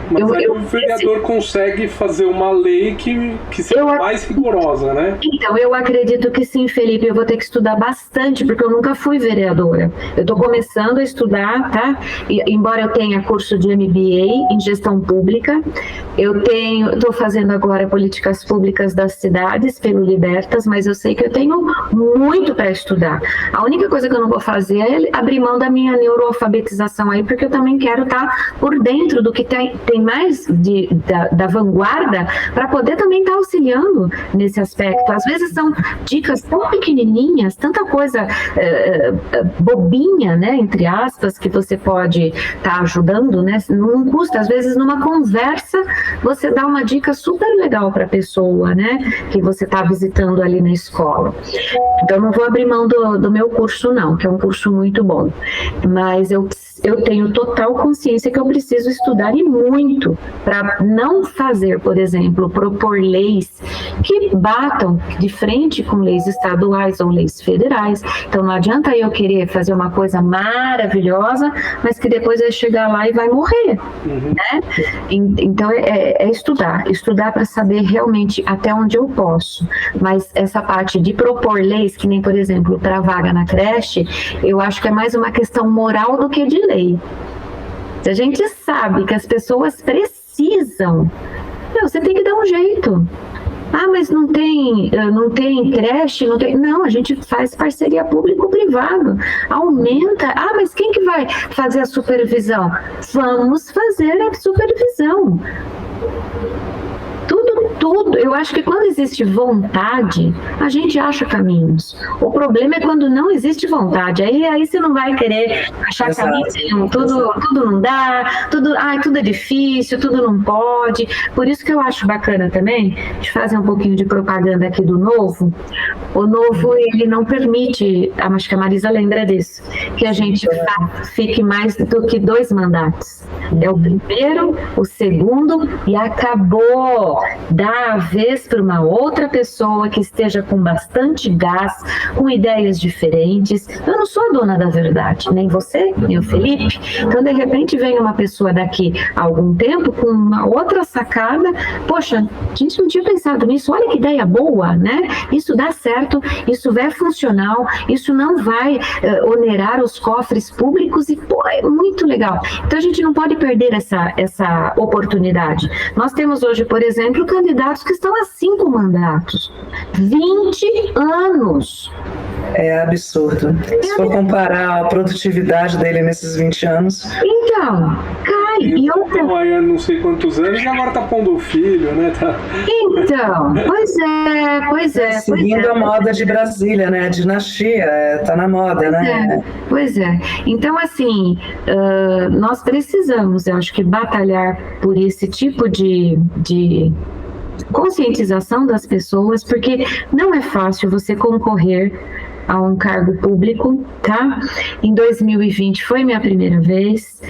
Mas o vereador consegue fazer uma lei que seja mais rigorosa, né? Então, eu acredito que sim, Felipe. Eu vou ter que estudar bastante, porque eu nunca fui vereadora. Eu estou começando a estudar, tá? Embora eu tenha curso de MBA em gestão pública, eu estou fazendo agora políticas públicas das cidades pelo Libertas, mas eu sei que eu tenho muito para estudar. A única coisa que eu não vou fazer é abrir mão da minha neuroalfabetização aí, porque eu também quero estar por dentro do que tem mais da vanguarda, para poder também estar auxiliando nesse aspecto. Às vezes são dicas tão pequenininhas, tanta coisa bobinha, né, entre aspas, que você pode estar ajudando, né? Não custa, às vezes numa conversa você dá uma dica super legal para a pessoa, né, que você está visitando ali na escola. Então não vou abrir mão do meu curso não, que é um curso muito bom, mas eu tenho total consciência que eu preciso estudar e muito para não fazer, por exemplo, propor leis que batam de frente com leis estaduais ou leis federais. Então não adianta eu querer fazer uma coisa maravilhosa, mas que depois vai chegar lá e vai morrer. Né? Então é estudar para saber realmente até onde eu posso. Mas essa parte de propor leis, que nem, por exemplo, para vaga na creche, eu acho que é mais uma questão moral do que de lei. Se a gente sabe que as pessoas precisam, você tem que dar um jeito. Mas não tem creche, não tem... Não, a gente faz parceria público-privado. Aumenta. Mas quem que vai fazer a supervisão? Vamos fazer a supervisão. Tudo. Eu acho que quando existe vontade, a gente acha caminhos. O problema é quando não existe vontade. Aí você não vai querer achar caminhos. Tudo não dá, tudo é difícil, tudo não pode. Por isso que eu acho bacana também de fazer um pouquinho de propaganda aqui do Novo. O Novo, ele não permite, acho que a Marisa lembra disso, que a gente fique mais do que 2 mandatos. É o primeiro, o segundo e acabou. Dá a vez para uma outra pessoa que esteja com bastante gás, com ideias diferentes. Eu não sou a dona da verdade, nem você, nem o Felipe. Então, de repente, vem uma pessoa daqui a algum tempo com uma outra sacada. Poxa, a gente não tinha pensado nisso. Olha que ideia boa, né? Isso dá certo, isso é funcional, isso não vai onerar os cofres públicos e, é muito legal. Então, a gente não pode perder essa oportunidade. Nós temos hoje, por exemplo, candidatos que estão há 5 mandatos, 20 anos. É absurdo. Se for comparar a produtividade dele nesses 20 anos... Então, cai Estão aí há não sei quantos anos e agora tá pondo o filho, né? Tá... Então, pois é. Seguindo a moda de Brasília, né? A dinastia, tá na moda, né? Pois é. Então, assim, nós precisamos, eu acho que, batalhar por esse tipo de conscientização das pessoas, porque não é fácil você concorrer a um cargo público, tá? Em 2020 foi minha primeira vez,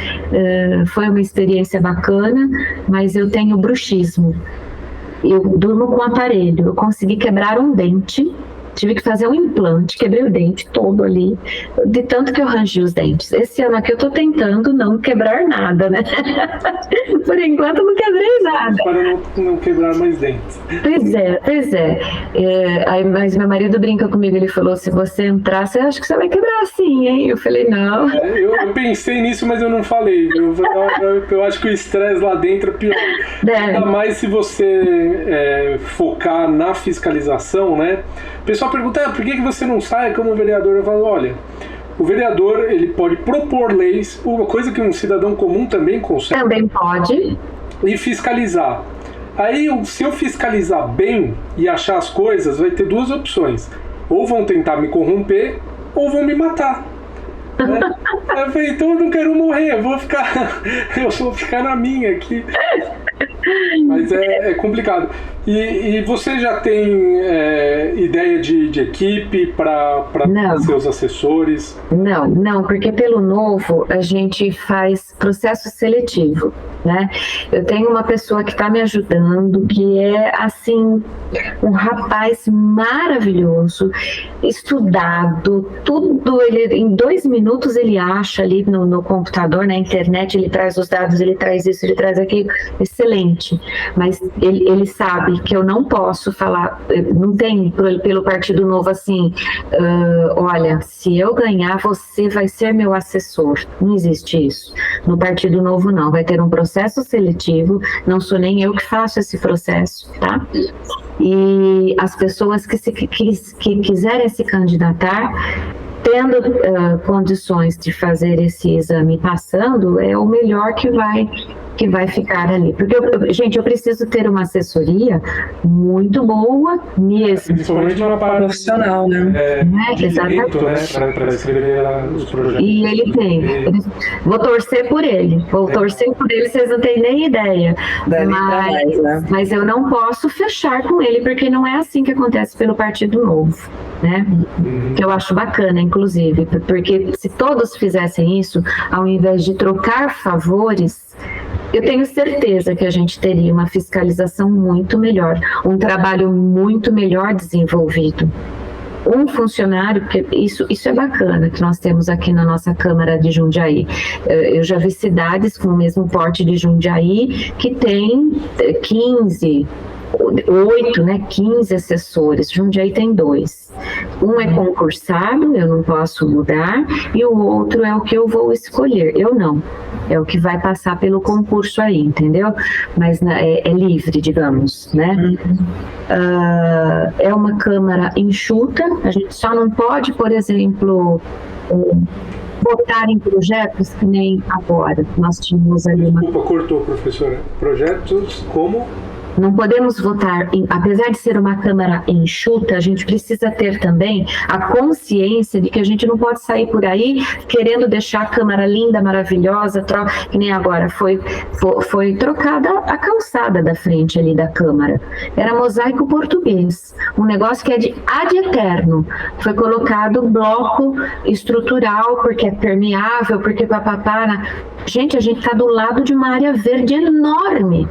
foi uma experiência bacana, mas eu tenho bruxismo. Eu durmo com aparelho, eu consegui quebrar um dente, tive que fazer um implante, quebrei o dente todo ali, de tanto que eu rangi os dentes. Esse ano aqui eu tô tentando não quebrar nada, né? Por enquanto eu não quebrei nada. Para não quebrar mais dentes. Pois é. Mas meu marido brinca comigo, ele falou, se você entrar, você acha que você vai quebrar sim, hein? Eu falei, não. Eu pensei nisso, mas eu não falei. Eu acho que o estresse lá dentro é pior. Ainda mais se você focar na fiscalização, né? O pessoal pergunta, por que você não sai como vereador? Eu falo, olha, o vereador, ele pode propor leis, uma coisa que um cidadão comum também consegue. Também pode. E fiscalizar. Aí, se eu fiscalizar bem e achar as coisas, vai ter duas opções. Ou vão tentar me corromper, ou vão me matar. Né? Eu falei, então eu não quero morrer, eu vou ficar na minha aqui. Mas é complicado. E você já tem ideia de equipe para seus assessores? Não, porque pelo Novo a gente faz processo seletivo, né? Eu tenho uma pessoa que está me ajudando, que é assim, um rapaz maravilhoso, estudado, tudo, ele em 2 minutos ele acha ali no computador, na internet, ele traz os dados, ele traz isso, ele traz aquilo, excelente. Mas ele sabe que eu não posso falar, não tem pelo Partido Novo assim, olha, se eu ganhar, você vai ser meu assessor. Não existe isso. No Partido Novo não, vai ter um processo seletivo, não sou nem eu que faço esse processo, tá? E as pessoas que quiserem se candidatar, tendo condições de fazer esse exame passando, é o melhor que vai ficar ali. Porque, gente, eu preciso ter uma assessoria muito boa mesmo. Principalmente uma parte profissional, né? Exatamente. Para escrever os projetos. E ele tem. Vou torcer por ele. Vocês não têm nem ideia. Mas eu não posso fechar com ele, porque não é assim que acontece pelo Partido Novo, né? Que eu acho bacana, inclusive, porque se todos fizessem isso, ao invés de trocar favores, eu tenho certeza que a gente teria uma fiscalização muito melhor, um trabalho muito melhor desenvolvido. Um funcionário, porque isso é bacana que nós temos aqui na nossa Câmara de Jundiaí. Eu já vi cidades com o mesmo porte de Jundiaí que tem 15 assessores. Jundiaí tem 2. Um é concursado, eu não posso mudar, e o outro é o que eu vou escolher. Eu não. É o que vai passar pelo concurso aí, entendeu? Mas é livre, digamos, né? É uma Câmara enxuta, a gente só não pode, por exemplo, votar em projetos que nem agora. Nós tínhamos ali Desculpa, cortou, professora. Projetos como? Não podemos votar, apesar de ser uma Câmara enxuta, a gente precisa ter também a consciência de que a gente não pode sair por aí querendo deixar a Câmara linda, maravilhosa, que nem agora foi trocada a calçada da frente ali da Câmara. Era mosaico português, um negócio que é de ad eterno. Foi colocado bloco estrutural, porque é permeável, porque papapá. Gente, a gente está do lado de uma área verde enorme.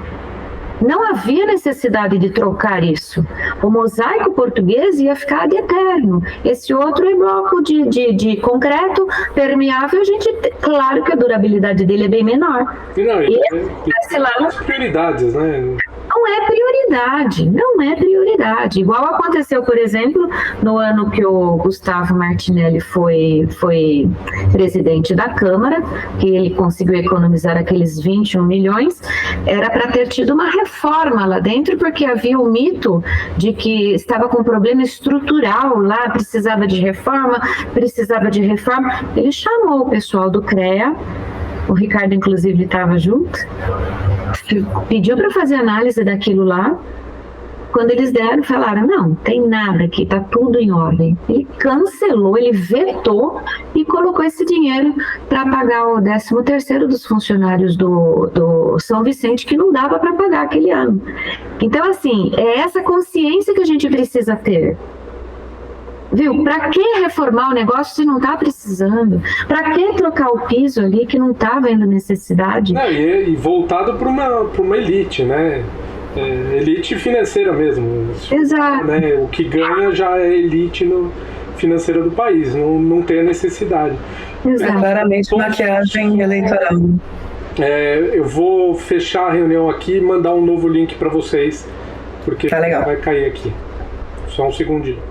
Não havia necessidade de trocar isso. O mosaico português ia ficar ad eterno. Esse outro é bloco de concreto permeável. Claro que a durabilidade dele é bem menor. As prioridades, né? Não é prioridade. Igual aconteceu, por exemplo, no ano que o Gustavo Martinelli foi presidente da Câmara, que ele conseguiu economizar aqueles 21 milhões, era para ter tido uma reforma lá dentro, porque havia o mito de que estava com problema estrutural lá, precisava de reforma. Ele chamou o pessoal do CREA, o Ricardo inclusive estava junto, pediu para fazer análise daquilo lá. Quando eles deram, falaram, não, tem nada aqui, tá tudo em ordem. Ele cancelou, ele vetou e colocou esse dinheiro para pagar o 13º dos funcionários do São Vicente, que não dava para pagar aquele ano. Então, assim, é essa consciência que a gente precisa ter. Viu? Para que reformar o negócio se não está precisando? Para que trocar o piso ali que não está vendo necessidade? E voltado para uma elite, né? Elite financeira mesmo. Exato. Né? O que ganha já é elite financeira do país, não tem a necessidade. Exato. Claramente maquiagem eleitoral. Eu vou fechar a reunião aqui e mandar um novo link para vocês, porque tá legal. Vai cair aqui. Só um segundinho.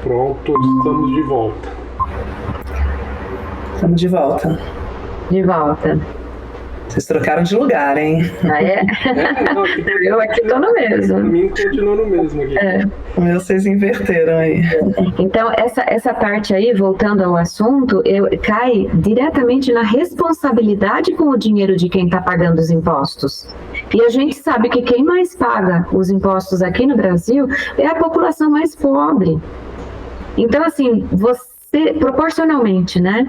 Pronto, estamos de volta. Estamos de volta. De volta. Vocês trocaram de lugar, hein? Ah, é? Eu aqui tô no mesmo. Pra mim continua no mesmo aqui. O meu vocês inverteram aí. Então, essa parte aí, voltando ao assunto, cai diretamente na responsabilidade com o dinheiro de quem está pagando os impostos. E a gente sabe que quem mais paga os impostos aqui no Brasil é a população mais pobre. Então, assim, proporcionalmente, né?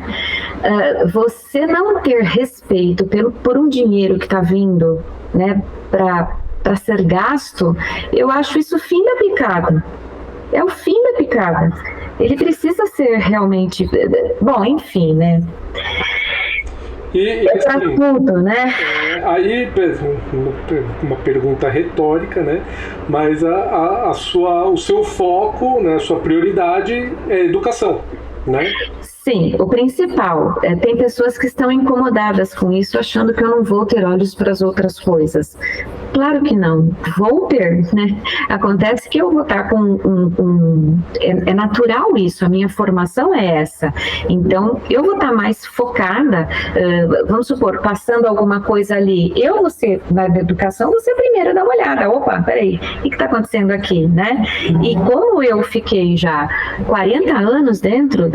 Você não ter respeito por um dinheiro que está vindo, né, para ser gasto, eu acho isso o fim da picada. É o fim da picada. Ele precisa ser realmente... Bom, enfim, né? E para assim, tudo, né? Aí, uma pergunta retórica, né? Mas o seu foco, né, a sua prioridade é educação, né? Sim, o principal. Tem pessoas que estão incomodadas com isso, achando que eu não vou ter olhos para as outras coisas. Claro que não, vou ter, né? Acontece que eu vou estar com é natural isso, a minha formação é essa. Então, eu vou estar mais focada, vamos supor, passando alguma coisa ali. Eu vou ser, na educação, vou ser a primeira a dar uma olhada. Opa, peraí, o que está acontecendo aqui, né? E como eu fiquei já 40 anos dentro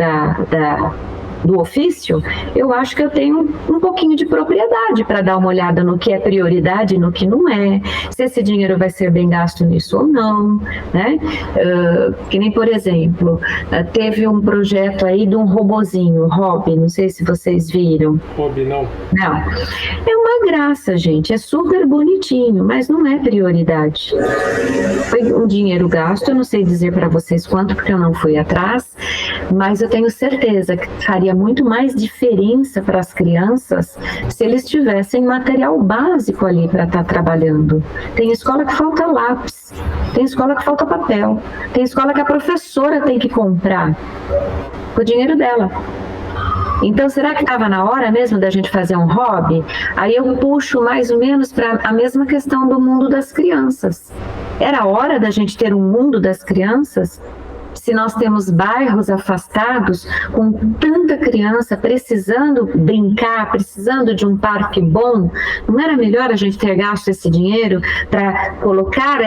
do ofício, eu acho que eu tenho um pouquinho de propriedade para dar uma olhada no que é prioridade e no que não é, se esse dinheiro vai ser bem gasto nisso ou não, né? Que nem, por exemplo, teve um projeto aí de um robozinho, Hobby, não sei se vocês viram. Hobby, não. Não. É uma graça, gente, é super bonitinho, mas não é prioridade. Foi um dinheiro gasto, eu não sei dizer para vocês quanto, porque eu não fui atrás, mas eu tenho certeza que faria muito mais diferença para as crianças se eles tivessem material básico ali para estar trabalhando. Tem escola que falta lápis, tem escola que falta papel, tem escola que a professora tem que comprar com o dinheiro dela. Então, será que estava na hora mesmo da gente fazer um hobby? Aí eu puxo mais ou menos para a mesma questão do mundo das crianças. Era hora da gente ter um mundo das crianças? Se nós temos bairros afastados com tanta criança precisando brincar, precisando de um parque bom, não era melhor a gente ter gasto esse dinheiro para colocar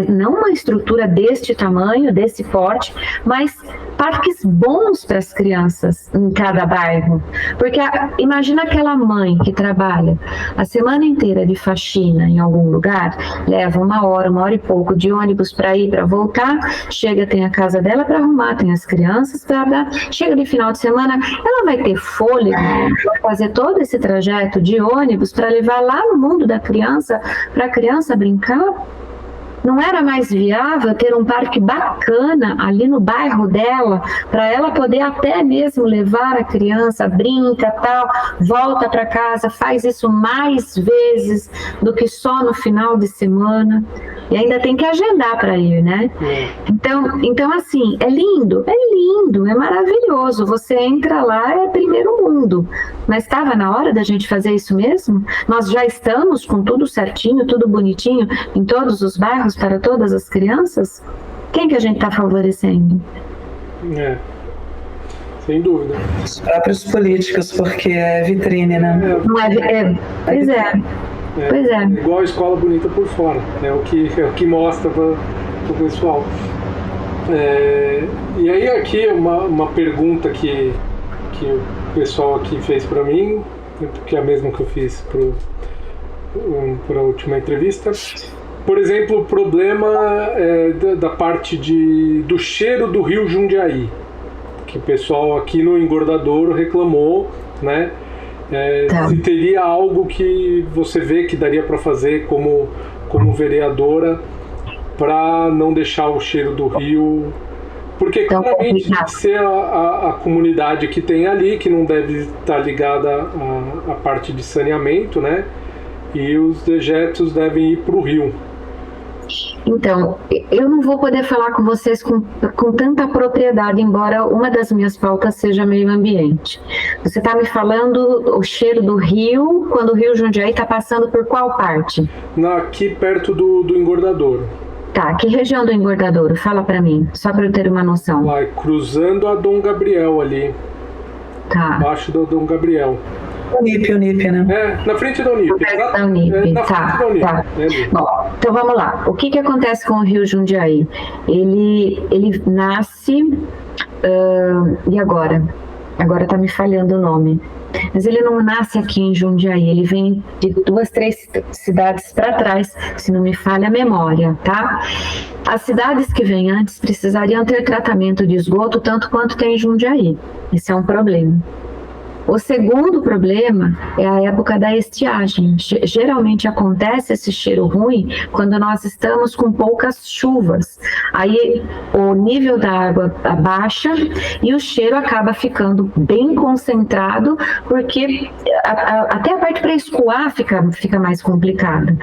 não uma estrutura deste tamanho, desse porte, mas parques bons para as crianças em cada bairro? Porque imagina aquela mãe que trabalha a semana inteira de faxina em algum lugar, leva uma hora e pouco de ônibus para ir, para voltar, chega, tem a casa dela para arrumar, tem as crianças para dar, chega de final de semana, ela vai ter fôlego para fazer todo esse trajeto de ônibus para levar lá no mundo da criança, para a criança brincar? não era mais viável ter um parque bacana ali no bairro dela, para ela poder até mesmo levar a criança, brinca, tal, volta para casa, faz isso mais vezes do que só no final de semana, e ainda tem que agendar para ir, né? Então assim, é lindo, é maravilhoso, você entra lá, é primeiro mundo, mas estava na hora da gente fazer isso mesmo? Nós já estamos com tudo certinho, tudo bonitinho, em todos os bairros, para todas as crianças? Quem que a gente está favorecendo? Sem dúvida. Os próprios políticos, porque é vitrine, né? Pois é. Igual a escola bonita por fora, é o que mostra para o pessoal. E aí aqui uma pergunta que o pessoal aqui fez para mim, que é a mesma que eu fiz para a última entrevista. Por exemplo, o problema da parte do cheiro do rio Jundiaí, que o pessoal aqui no Engordadouro reclamou, né? Se teria algo que você vê que daria para fazer como vereadora para não deixar o cheiro do rio, porque claramente deve ser a comunidade que tem ali, que não deve estar ligada à parte de saneamento, né? E os dejetos devem ir para o rio. Então, eu não vou poder falar com vocês com tanta propriedade, embora uma das minhas pautas seja meio ambiente. Você está me falando o cheiro do rio, quando o rio Jundiaí está passando por qual parte? Aqui perto do Engordadouro. Tá, que região do Engordadouro? Fala para mim, só para eu ter uma noção. Lá, cruzando a Dom Gabriel ali. Tá. Abaixo do Dom Gabriel. Unip, né? Na frente da Unip. Da Unip, tá. Bom, então vamos lá. O que acontece com o rio Jundiaí? Ele nasce... e agora? Agora tá me falhando o nome. Mas ele não nasce aqui em Jundiaí, ele vem de 2, 3 cidades para trás, se não me falha a memória, tá? As cidades que vêm antes precisariam ter tratamento de esgoto tanto quanto tem em Jundiaí. Esse é um problema. O segundo problema é a época da estiagem. Geralmente acontece esse cheiro ruim quando nós estamos com poucas chuvas. Aí o nível da água abaixa e o cheiro acaba ficando bem concentrado, porque até a parte para escoar fica mais complicada.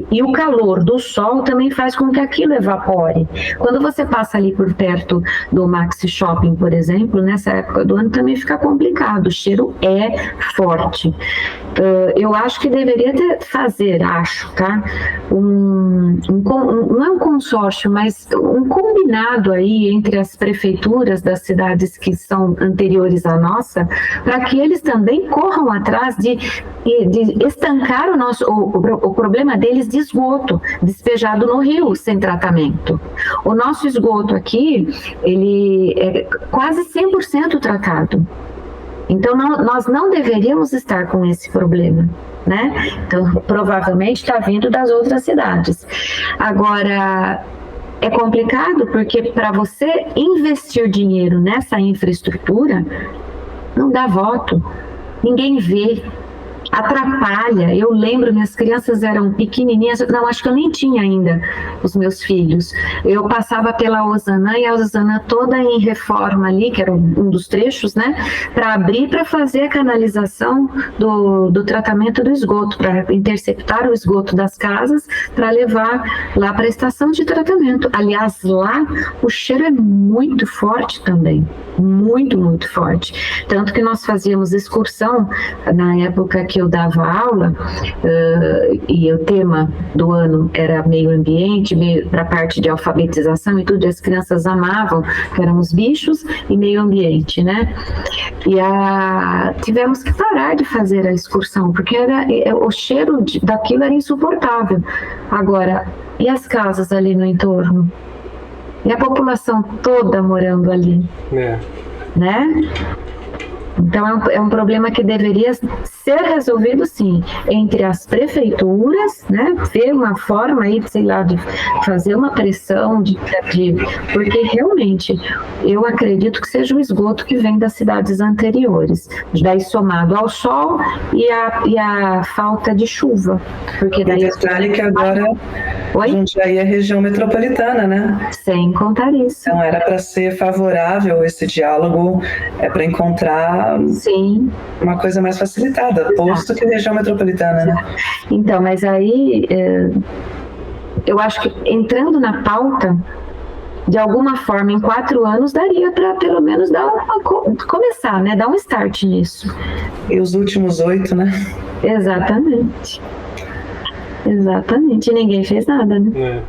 E o calor do sol também faz com que aquilo evapore. Quando você passa ali por perto do Maxi Shopping, por exemplo, nessa época do ano também fica complicado. O cheiro é forte. Eu acho que deveria fazer, tá? Não é um consórcio, mas um combinado aí entre as prefeituras das cidades que são anteriores à nossa, para que eles também corram atrás de estancar o problema deles de esgoto despejado no rio sem tratamento. O nosso esgoto aqui, ele é quase 100% tratado. Então, nós não deveríamos estar com esse problema, né? Então, provavelmente está vindo das outras cidades. Agora, é complicado porque para você investir dinheiro nessa infraestrutura, não dá voto, ninguém vê, atrapalha. Eu lembro, minhas crianças eram pequenininhas, não, acho que eu nem tinha ainda os meus filhos. Eu passava pela Ozanã e a Ozanã toda em reforma ali, que era um dos trechos, né, para abrir, para fazer a canalização do tratamento do esgoto, para interceptar o esgoto das casas, para levar lá para a estação de tratamento. Aliás, lá o cheiro é muito forte também, muito, muito forte. Tanto que nós fazíamos excursão na época que eu dava aula, e o tema do ano era meio ambiente, para a parte de alfabetização e tudo, e as crianças amavam, que eram os bichos e meio ambiente, né? E tivemos que parar de fazer a excursão, porque o cheiro daquilo era insuportável. Agora, e as casas ali no entorno? E a população toda morando ali? Né? Então é um problema que deveria ser resolvido, sim, entre as prefeituras, né, ver uma forma aí, sei lá, de fazer uma pressão, porque realmente eu acredito que seja o esgoto que vem das cidades anteriores, daí somado ao sol e a falta de chuva. Porque daí detalhe que agora a Jundiaí é região metropolitana, né? Sem contar isso. Então era para ser favorável esse diálogo, para encontrar sim, uma coisa mais facilitada, posto que região metropolitana, né? Então, mas aí eu acho que entrando na pauta, de alguma forma, em 4 anos, daria para pelo menos começar, né? Dar um start nisso. E os últimos 8, né? Exatamente. Exatamente. E ninguém fez nada, né?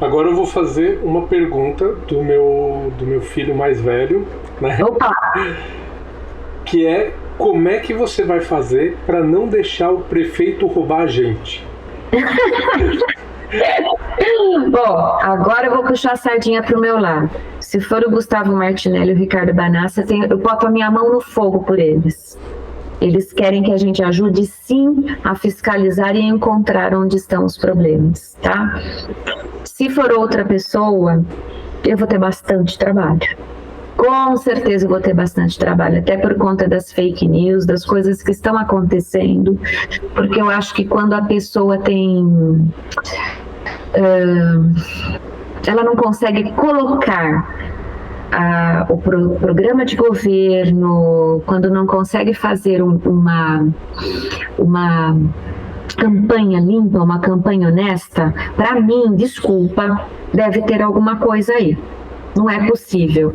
Agora eu vou fazer uma pergunta do meu filho mais velho, né? Opa! Que é: como é que você vai fazer para não deixar o prefeito roubar a gente? Bom, agora eu vou puxar a sardinha pro meu lado. Se for o Gustavo Martinelli e o Ricardo Banassa, eu boto a minha mão no fogo por eles. Eles querem que a gente ajude, sim, a fiscalizar e encontrar onde estão os problemas, tá? Se for outra pessoa, eu vou ter bastante trabalho. Com certeza eu vou ter bastante trabalho, até por conta das fake news, das coisas que estão acontecendo, porque eu acho que quando a pessoa tem... ela não consegue colocar o programa de governo, quando não consegue fazer uma campanha limpa, uma campanha honesta, para mim, desculpa, deve ter alguma coisa aí. Não é possível.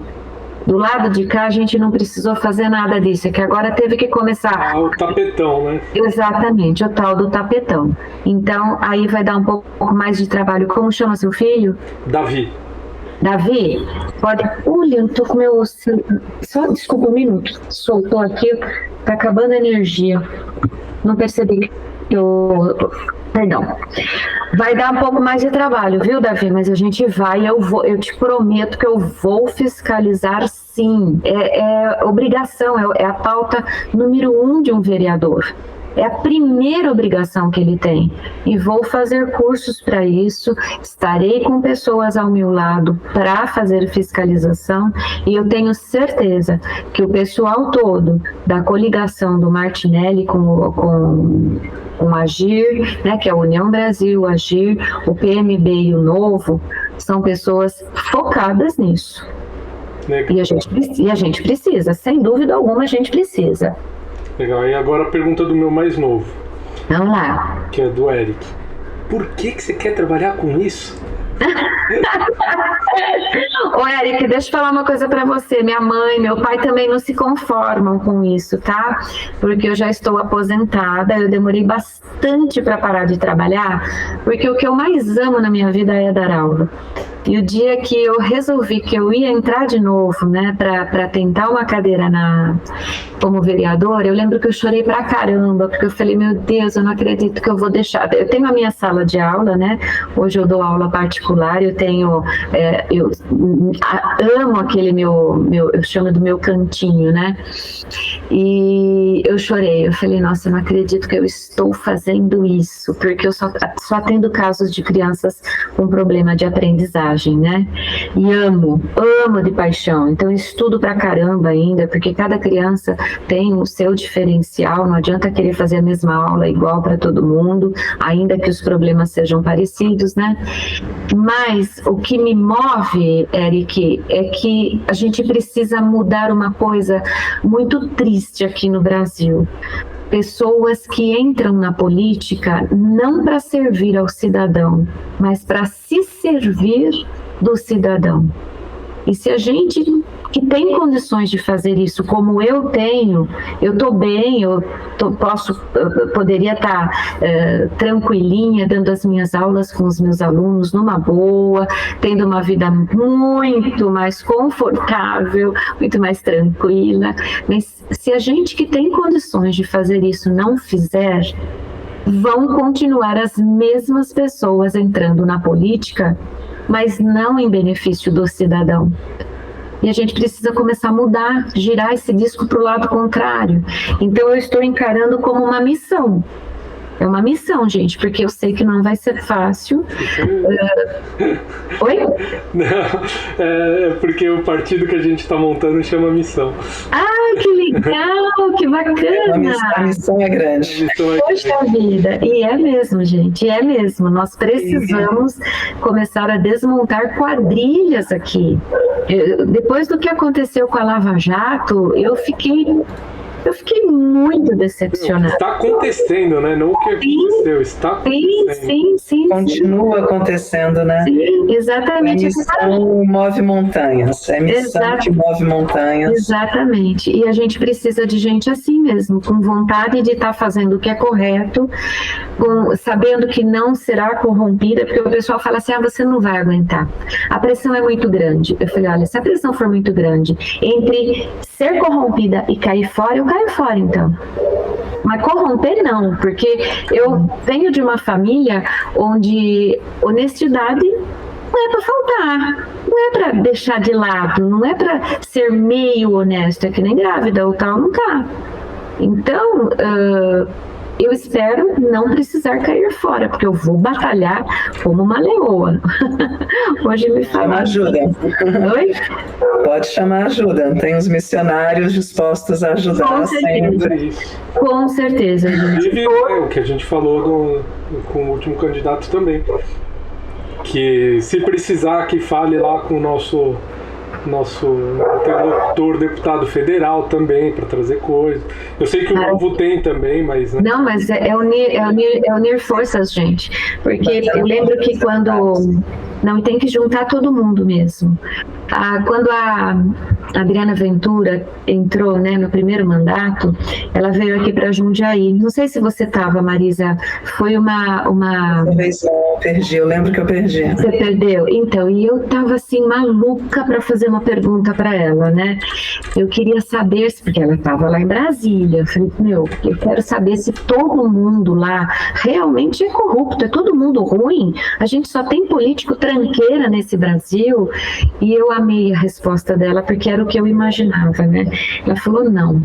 Do lado de cá a gente não precisou fazer nada disso, é que agora teve que começar... o tapetão, né? Exatamente, o tal do tapetão. Então, aí vai dar um pouco mais de trabalho. Como chama seu filho? Davi, pode... Olha, eu tô com meu... Só, desculpa um minuto. Soltou aqui, tá acabando a energia. Não percebi que Perdão. Vai dar um pouco mais de trabalho, viu, Davi? Mas a gente vai, eu te prometo que eu vou fiscalizar, sim. É obrigação, é a pauta número 1 de um vereador. É a primeira obrigação que ele tem. E vou fazer cursos para isso, estarei com pessoas ao meu lado para fazer fiscalização, e eu tenho certeza que o pessoal todo da coligação do Martinelli com o Agir, né, que é a União Brasil, o Agir, o PMB e o Novo, são pessoas focadas nisso. E a gente precisa, sem dúvida alguma, a gente precisa. Legal, e agora a pergunta do meu mais novo. Vamos lá. Que é do Eric. Por que você quer trabalhar com isso? Ô, Eric, deixa eu falar uma coisa pra você. Minha mãe, meu pai também não se conformam com isso, tá? Porque eu já estou aposentada, eu demorei bastante para parar de trabalhar, porque o que eu mais amo na minha vida é dar aula. E o dia que eu resolvi que eu ia entrar de novo, né, para tentar uma cadeira como vereador, eu lembro que eu chorei pra caramba, porque eu falei, meu Deus, eu não acredito que eu vou deixar. Eu tenho a minha sala de aula, né? Hoje eu dou aula particular, eu amo aquele eu chamo do meu cantinho, né? E eu chorei, eu falei, nossa, eu não acredito que eu estou fazendo isso, porque eu só atendo casos de crianças com problema de aprendizagem, né? E amo de paixão, então eu estudo pra caramba ainda, porque cada criança tem o seu diferencial, não adianta querer fazer a mesma aula igual para todo mundo, ainda que os problemas sejam parecidos, né? Mas o que me move, Eric, é que a gente precisa mudar uma coisa muito triste aqui no Brasil. Pessoas que entram na política não para servir ao cidadão, mas para se servir do cidadão. E se a gente que tem condições de fazer isso, como eu tenho, eu estou bem, poderia estar tranquilinha, dando as minhas aulas com os meus alunos numa boa, tendo uma vida muito mais confortável, muito mais tranquila. Mas se a gente que tem condições de fazer isso não fizer, vão continuar as mesmas pessoas entrando na política, mas não em benefício do cidadão. E a gente precisa começar a mudar, girar esse disco para o lado contrário. Então eu estou encarando como uma missão. É uma missão, gente, porque eu sei que não vai ser fácil. Oi? Não, é porque o partido que a gente está montando chama Missão. Ah, que legal, que bacana! A missão é grande. Poxa vida, e é mesmo, gente, e é mesmo. Nós precisamos começar a desmontar quadrilhas aqui. Depois do que aconteceu com a Lava Jato, eu fiquei muito decepcionada. Está acontecendo, né? Não o que aconteceu, está acontecendo. Sim. Continua acontecendo, né? Sim, exatamente. A missão move montanhas. É a missão que move montanhas. Exatamente. E a gente precisa de gente assim mesmo, com vontade de estar fazendo o que é correto, sabendo que não será corrompida, porque o pessoal fala assim, você não vai aguentar. A pressão é muito grande. Eu falei, olha, se a pressão for muito grande, entre ser corrompida e cair fora, eu caio fora, então. Mas corromper não, porque eu venho de uma família onde honestidade não é para faltar, não é para deixar de lado, não é para ser meio honesta, que nem grávida ou tal, não tá. Então, eu espero não precisar cair fora, porque eu vou batalhar como uma leoa. Hoje me fala. Chama ajuda. Oi? Pode chamar ajuda. Tem os missionários dispostos a ajudar sempre. Com certeza, gente. Inclusive, o que a gente falou com o último candidato também. Que se precisar que fale lá com o nosso interlocutor, deputado federal também, para trazer coisas. Eu sei que o Novo tem também, mas... Né? Não, mas é unir forças, gente. Porque eu lembro que quando... Não, tem que juntar todo mundo mesmo. Quando a Adriana Ventura entrou, né, no primeiro mandato, ela veio aqui para Jundiaí. Não sei se você estava, Marisa. Foi uma... Talvez não, perdi. Eu lembro que eu perdi. Você perdeu? Então, e eu estava assim, maluca para fazer uma pergunta para ela, né? Eu queria saber, porque ela estava lá em Brasília. Eu falei, eu quero saber se todo mundo lá realmente é corrupto, é todo mundo ruim. A gente só tem político tranqueira nesse Brasil. E eu amei a resposta dela, porque era o que eu imaginava, né? Ela falou, não,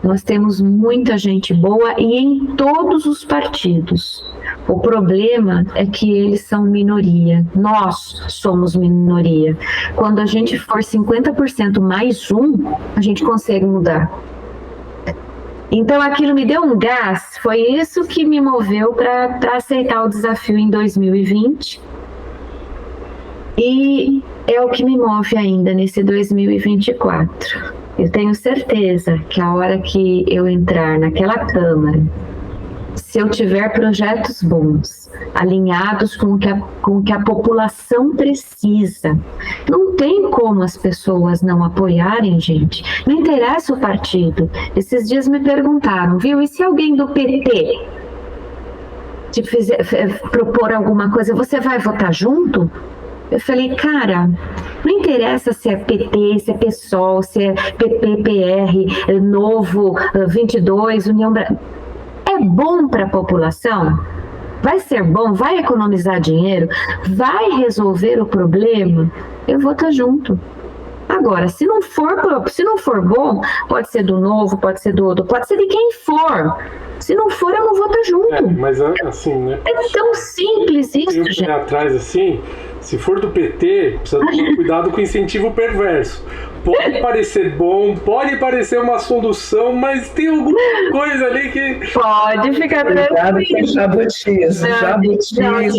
nós temos muita gente boa e em todos os partidos. O problema é que eles são minoria, nós somos minoria. Quando a gente for 50% mais a gente consegue mudar. Então aquilo me deu um gás, foi isso que me moveu para aceitar o desafio em 2020. E é o que me move ainda nesse 2024. Eu tenho certeza que a hora que eu entrar naquela Câmara, se eu tiver projetos bons, alinhados com o que a população precisa, não tem como as pessoas não apoiarem, gente. Não interessa o partido. Esses dias me perguntaram, viu? E se alguém do PT te propor alguma coisa, você vai votar junto? Eu falei, cara, não interessa se é PT, se é PSOL, se é PP, PR, Novo, 22, União Brasil. É bom para a população? Vai ser bom? Vai economizar dinheiro? Vai resolver o problema? Eu vou estar junto. Agora, se não for bom, pode ser do Novo, pode ser do outro, pode ser de quem for. Se não for, eu não vou estar junto. Mas assim, né? É tão simples isso, gente. Atrás assim, se for do PT, precisa tomar cuidado com o incentivo perverso. Pode parecer bom, pode parecer uma solução, mas tem alguma coisa ali que... Pode ficar tranquilo. Jabutis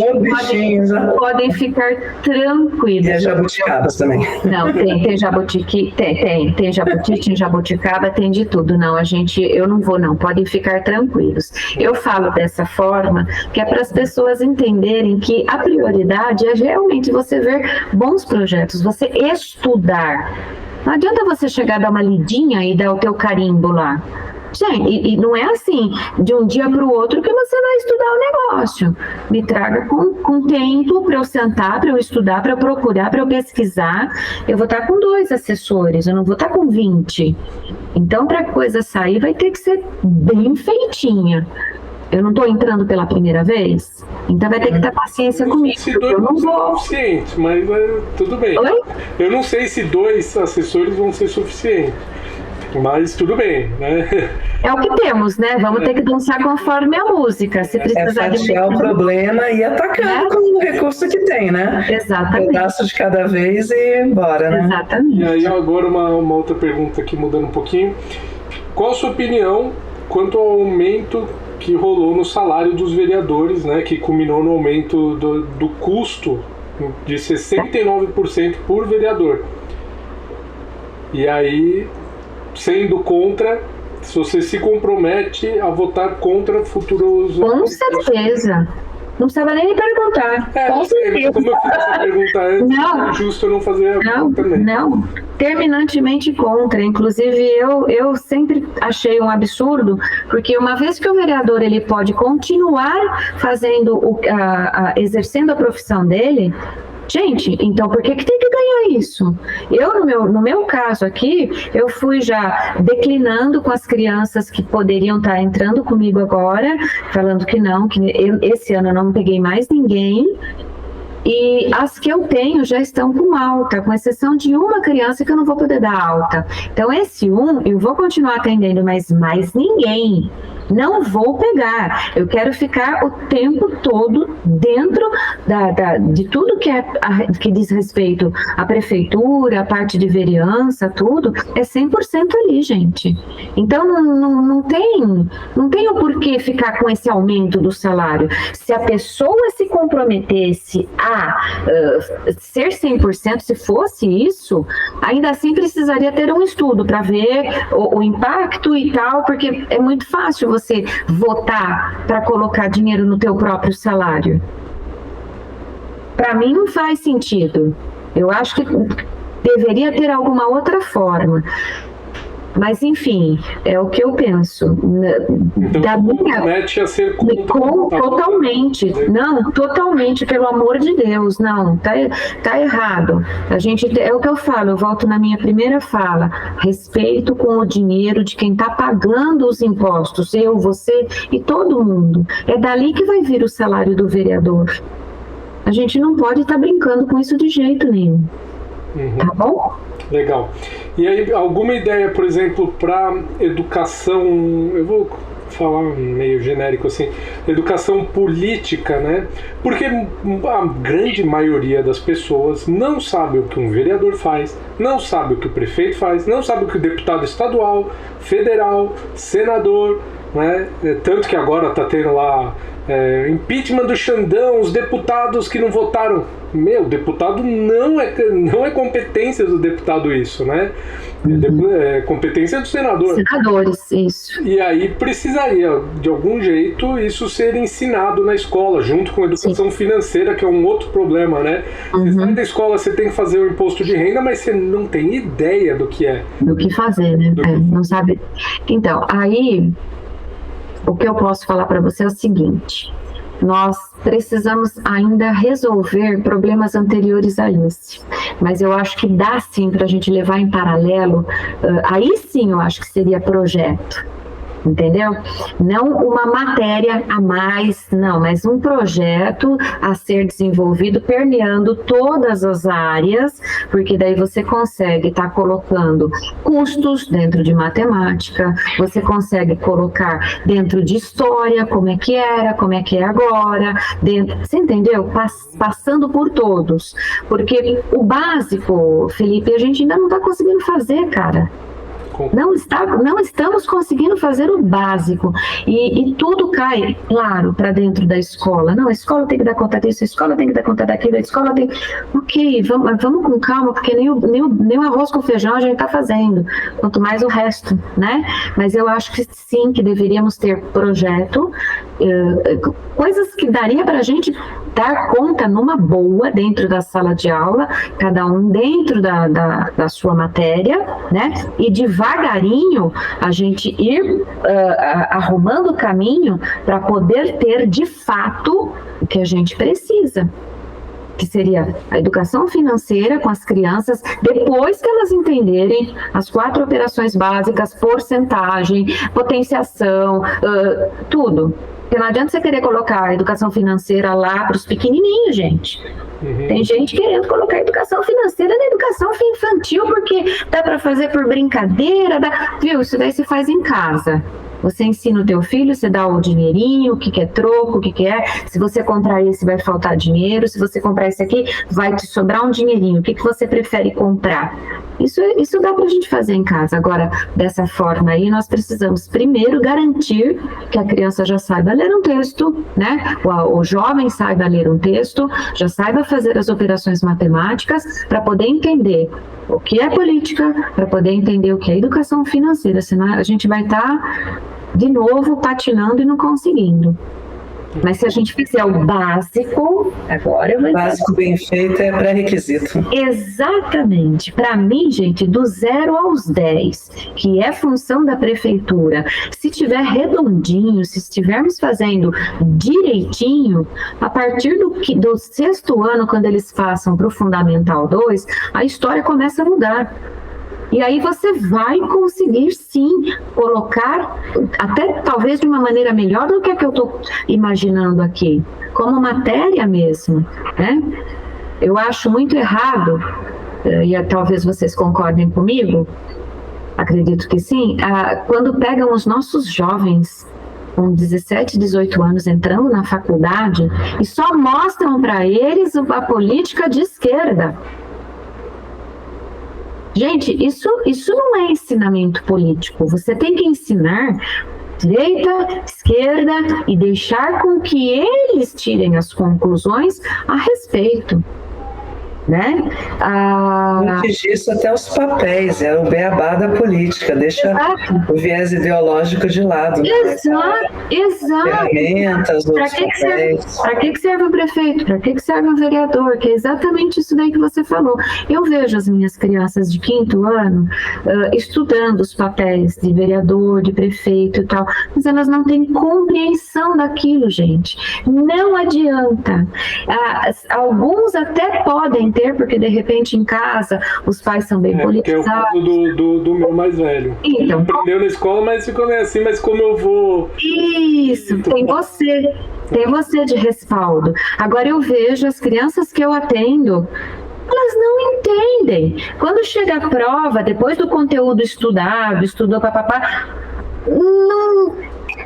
ou bichinhos. Podem ficar tranquilos. E jabuticabas também. Não, tem jabuti, tem jabuti, tem jabuticaba, tem de tudo. Não, eu não vou não, podem ficar tranquilos. Eu falo dessa forma, que é para as pessoas entenderem que a prioridade é realmente você ver bons projetos, você estudar. Não adianta você chegar, dar uma lidinha e dar o teu carimbo lá. Gente, e não é assim, de um dia para o outro que você vai estudar o negócio. Me traga com tempo para eu sentar, para eu estudar, para eu procurar, para eu pesquisar. Eu vou estar com 2 assessores, eu não vou estar com 20. Então, para a coisa sair, vai ter que ser bem feitinha. Eu não estou entrando pela primeira vez? Então vai ter que ter paciência comigo. Se 2 não são suficientes, mas tudo bem. Oi? Eu não sei se 2 assessores vão ser suficientes. Mas tudo bem, né? É o que temos, né? Vamos ter que dançar conforme a música. Se precisar fatiar o problema e ir atacando com o recurso que tem, né? Exatamente. Um pedaço de cada vez e bora, né? Exatamente. E aí agora uma outra pergunta aqui, mudando um pouquinho. Qual a sua opinião quanto ao aumento que rolou no salário dos vereadores, né? Que culminou no aumento do custo de 69% por vereador. E aí, sendo contra, se você se compromete a votar contra futuros... Com certeza. Não precisava nem me perguntar. Com certeza. Como eu fiz essa pergunta antes, é justo eu não fazer a pergunta também. Não, terminantemente contra. Inclusive, eu sempre achei um absurdo, porque uma vez que o vereador ele pode continuar fazendo, exercendo a profissão dele... Gente, então por que tem que ganhar isso? Eu, no meu caso aqui, eu fui já declinando com as crianças que poderiam estar entrando comigo agora, falando que não, que esse ano eu não peguei mais ninguém. E as que eu tenho já estão com alta, com exceção de uma criança que eu não vou poder dar alta. Então, esse eu vou continuar atendendo, mas mais ninguém. Não vou pegar. Eu quero ficar o tempo todo dentro de tudo que diz respeito à prefeitura, a parte de vereança, tudo, é 100% ali, gente. Então, não tem o porquê ficar com esse aumento do salário. Se a pessoa se comprometesse a ser 100%, se fosse isso, ainda assim precisaria ter um estudo para ver o impacto e tal, porque é muito fácil você votar para colocar dinheiro no teu próprio salário. Para mim não faz sentido. Eu acho que deveria ter alguma outra forma. Mas, enfim, é o que eu penso. Então, da minha... a ser totalmente. Não, totalmente, pelo amor de Deus. Não, tá errado. É o que eu falo, eu volto na minha primeira fala. Respeito com o dinheiro de quem está pagando os impostos. Eu, você e todo mundo. É dali que vai vir o salário do vereador. A gente não pode estar brincando com isso de jeito nenhum. Tá bom? Legal. E aí, alguma ideia, por exemplo, para educação, eu vou falar meio genérico assim, educação política, né? Porque a grande maioria das pessoas não sabe o que um vereador faz, não sabe o que o prefeito faz, não sabe o que o deputado estadual, federal, senador, né? Tanto que agora está tendo lá impeachment do Xandão, os deputados que não votaram. Deputado não é competência do deputado isso, né? É competência do senador. Senadores, isso. E aí precisaria, de algum jeito, isso ser ensinado na escola, junto com a educação financeira, que é um outro problema, né? Você sai da escola, você tem que fazer o imposto de renda, mas você não tem ideia do que é. Do que fazer, né? Não sabe. Então, aí... O que eu posso falar para você é o seguinte: nós precisamos ainda resolver problemas anteriores a esse, mas eu acho que dá sim para a gente levar em paralelo, aí sim eu acho que seria projeto. Entendeu? Não uma matéria a mais, não, mas um projeto a ser desenvolvido permeando todas as áreas, porque daí você consegue estar colocando custos dentro de matemática, você consegue colocar dentro de história, como é que era, como é que é agora, você entendeu? Passando por todos, porque o básico, Felipe, a gente ainda não está conseguindo fazer, cara. Não estamos conseguindo fazer o básico e tudo cai, claro, para dentro da escola. Não, a escola tem que dar conta disso, a escola tem que dar conta daquilo, a escola tem... Ok, vamos com calma, porque nem o arroz com feijão a gente está fazendo, quanto mais o resto, né? Mas eu acho que sim, que deveríamos ter projeto, coisas que daria para a gente dar conta numa boa dentro da sala de aula, cada um dentro da sua matéria, né? E devagarinho a gente ir arrumando o caminho para poder ter de fato o que a gente precisa, que seria a educação financeira com as crianças, depois que elas entenderem as 4 operações básicas, porcentagem, potenciação, tudo. Porque não adianta você querer colocar a educação financeira lá para os pequenininhos, gente. Tem gente querendo colocar educação financeira na educação infantil, porque dá para fazer por brincadeira, viu? Isso daí você faz em casa. Você ensina o teu filho, você dá o dinheirinho, o que é troco, o que é. Se você comprar esse, vai faltar dinheiro. Se você comprar esse aqui, vai te sobrar um dinheirinho. O que você prefere comprar? Isso dá pra gente fazer em casa. Agora, dessa forma aí, nós precisamos primeiro garantir que a criança já saiba ler um texto, né? O jovem saiba ler um texto, já saiba fazer as operações matemáticas para poder entender o que é política, para poder entender o que é educação financeira, senão a gente vai estar, de novo, patinando e não conseguindo. Mas se a gente fizer o básico, agora eu vou... O básico bem feito é pré-requisito. Exatamente. Para mim, gente, do 0 aos 10, que é função da prefeitura, se tiver redondinho, se estivermos fazendo direitinho, a partir do 6º ano, quando eles passam para o Fundamental 2, a história começa a mudar. E aí você vai conseguir, sim, colocar, até talvez de uma maneira melhor do que a que eu estou imaginando aqui, como matéria mesmo, né? Eu acho muito errado, e talvez vocês concordem comigo, acredito que sim, quando pegam os nossos jovens com 17, 18 anos entrando na faculdade e só mostram para eles a política de esquerda. Gente, isso não é ensinamento político. Você tem que ensinar direita, esquerda e deixar com que eles tirem as conclusões a respeito, né? Antes disso, até os papéis, é o beabá da política, deixa o viés ideológico de lado. Exato. Ferramentas, outros papéis. Para que serve o prefeito? Para que serve o vereador? Que é exatamente isso daí que você falou. Eu vejo as minhas crianças de 5º ano estudando os papéis de vereador, de prefeito e tal, mas elas não têm compreensão daquilo, gente. Não adianta. Alguns até podem ter, porque de repente em casa os pais são bem politizados. É o caso do meu mais velho. Então, ele aprendeu na escola, mas ficou meio assim, mas como eu vou... Isso, tem você de respaldo. Agora eu vejo as crianças que eu atendo, elas não entendem. Quando chega a prova, depois do conteúdo estudou papapá,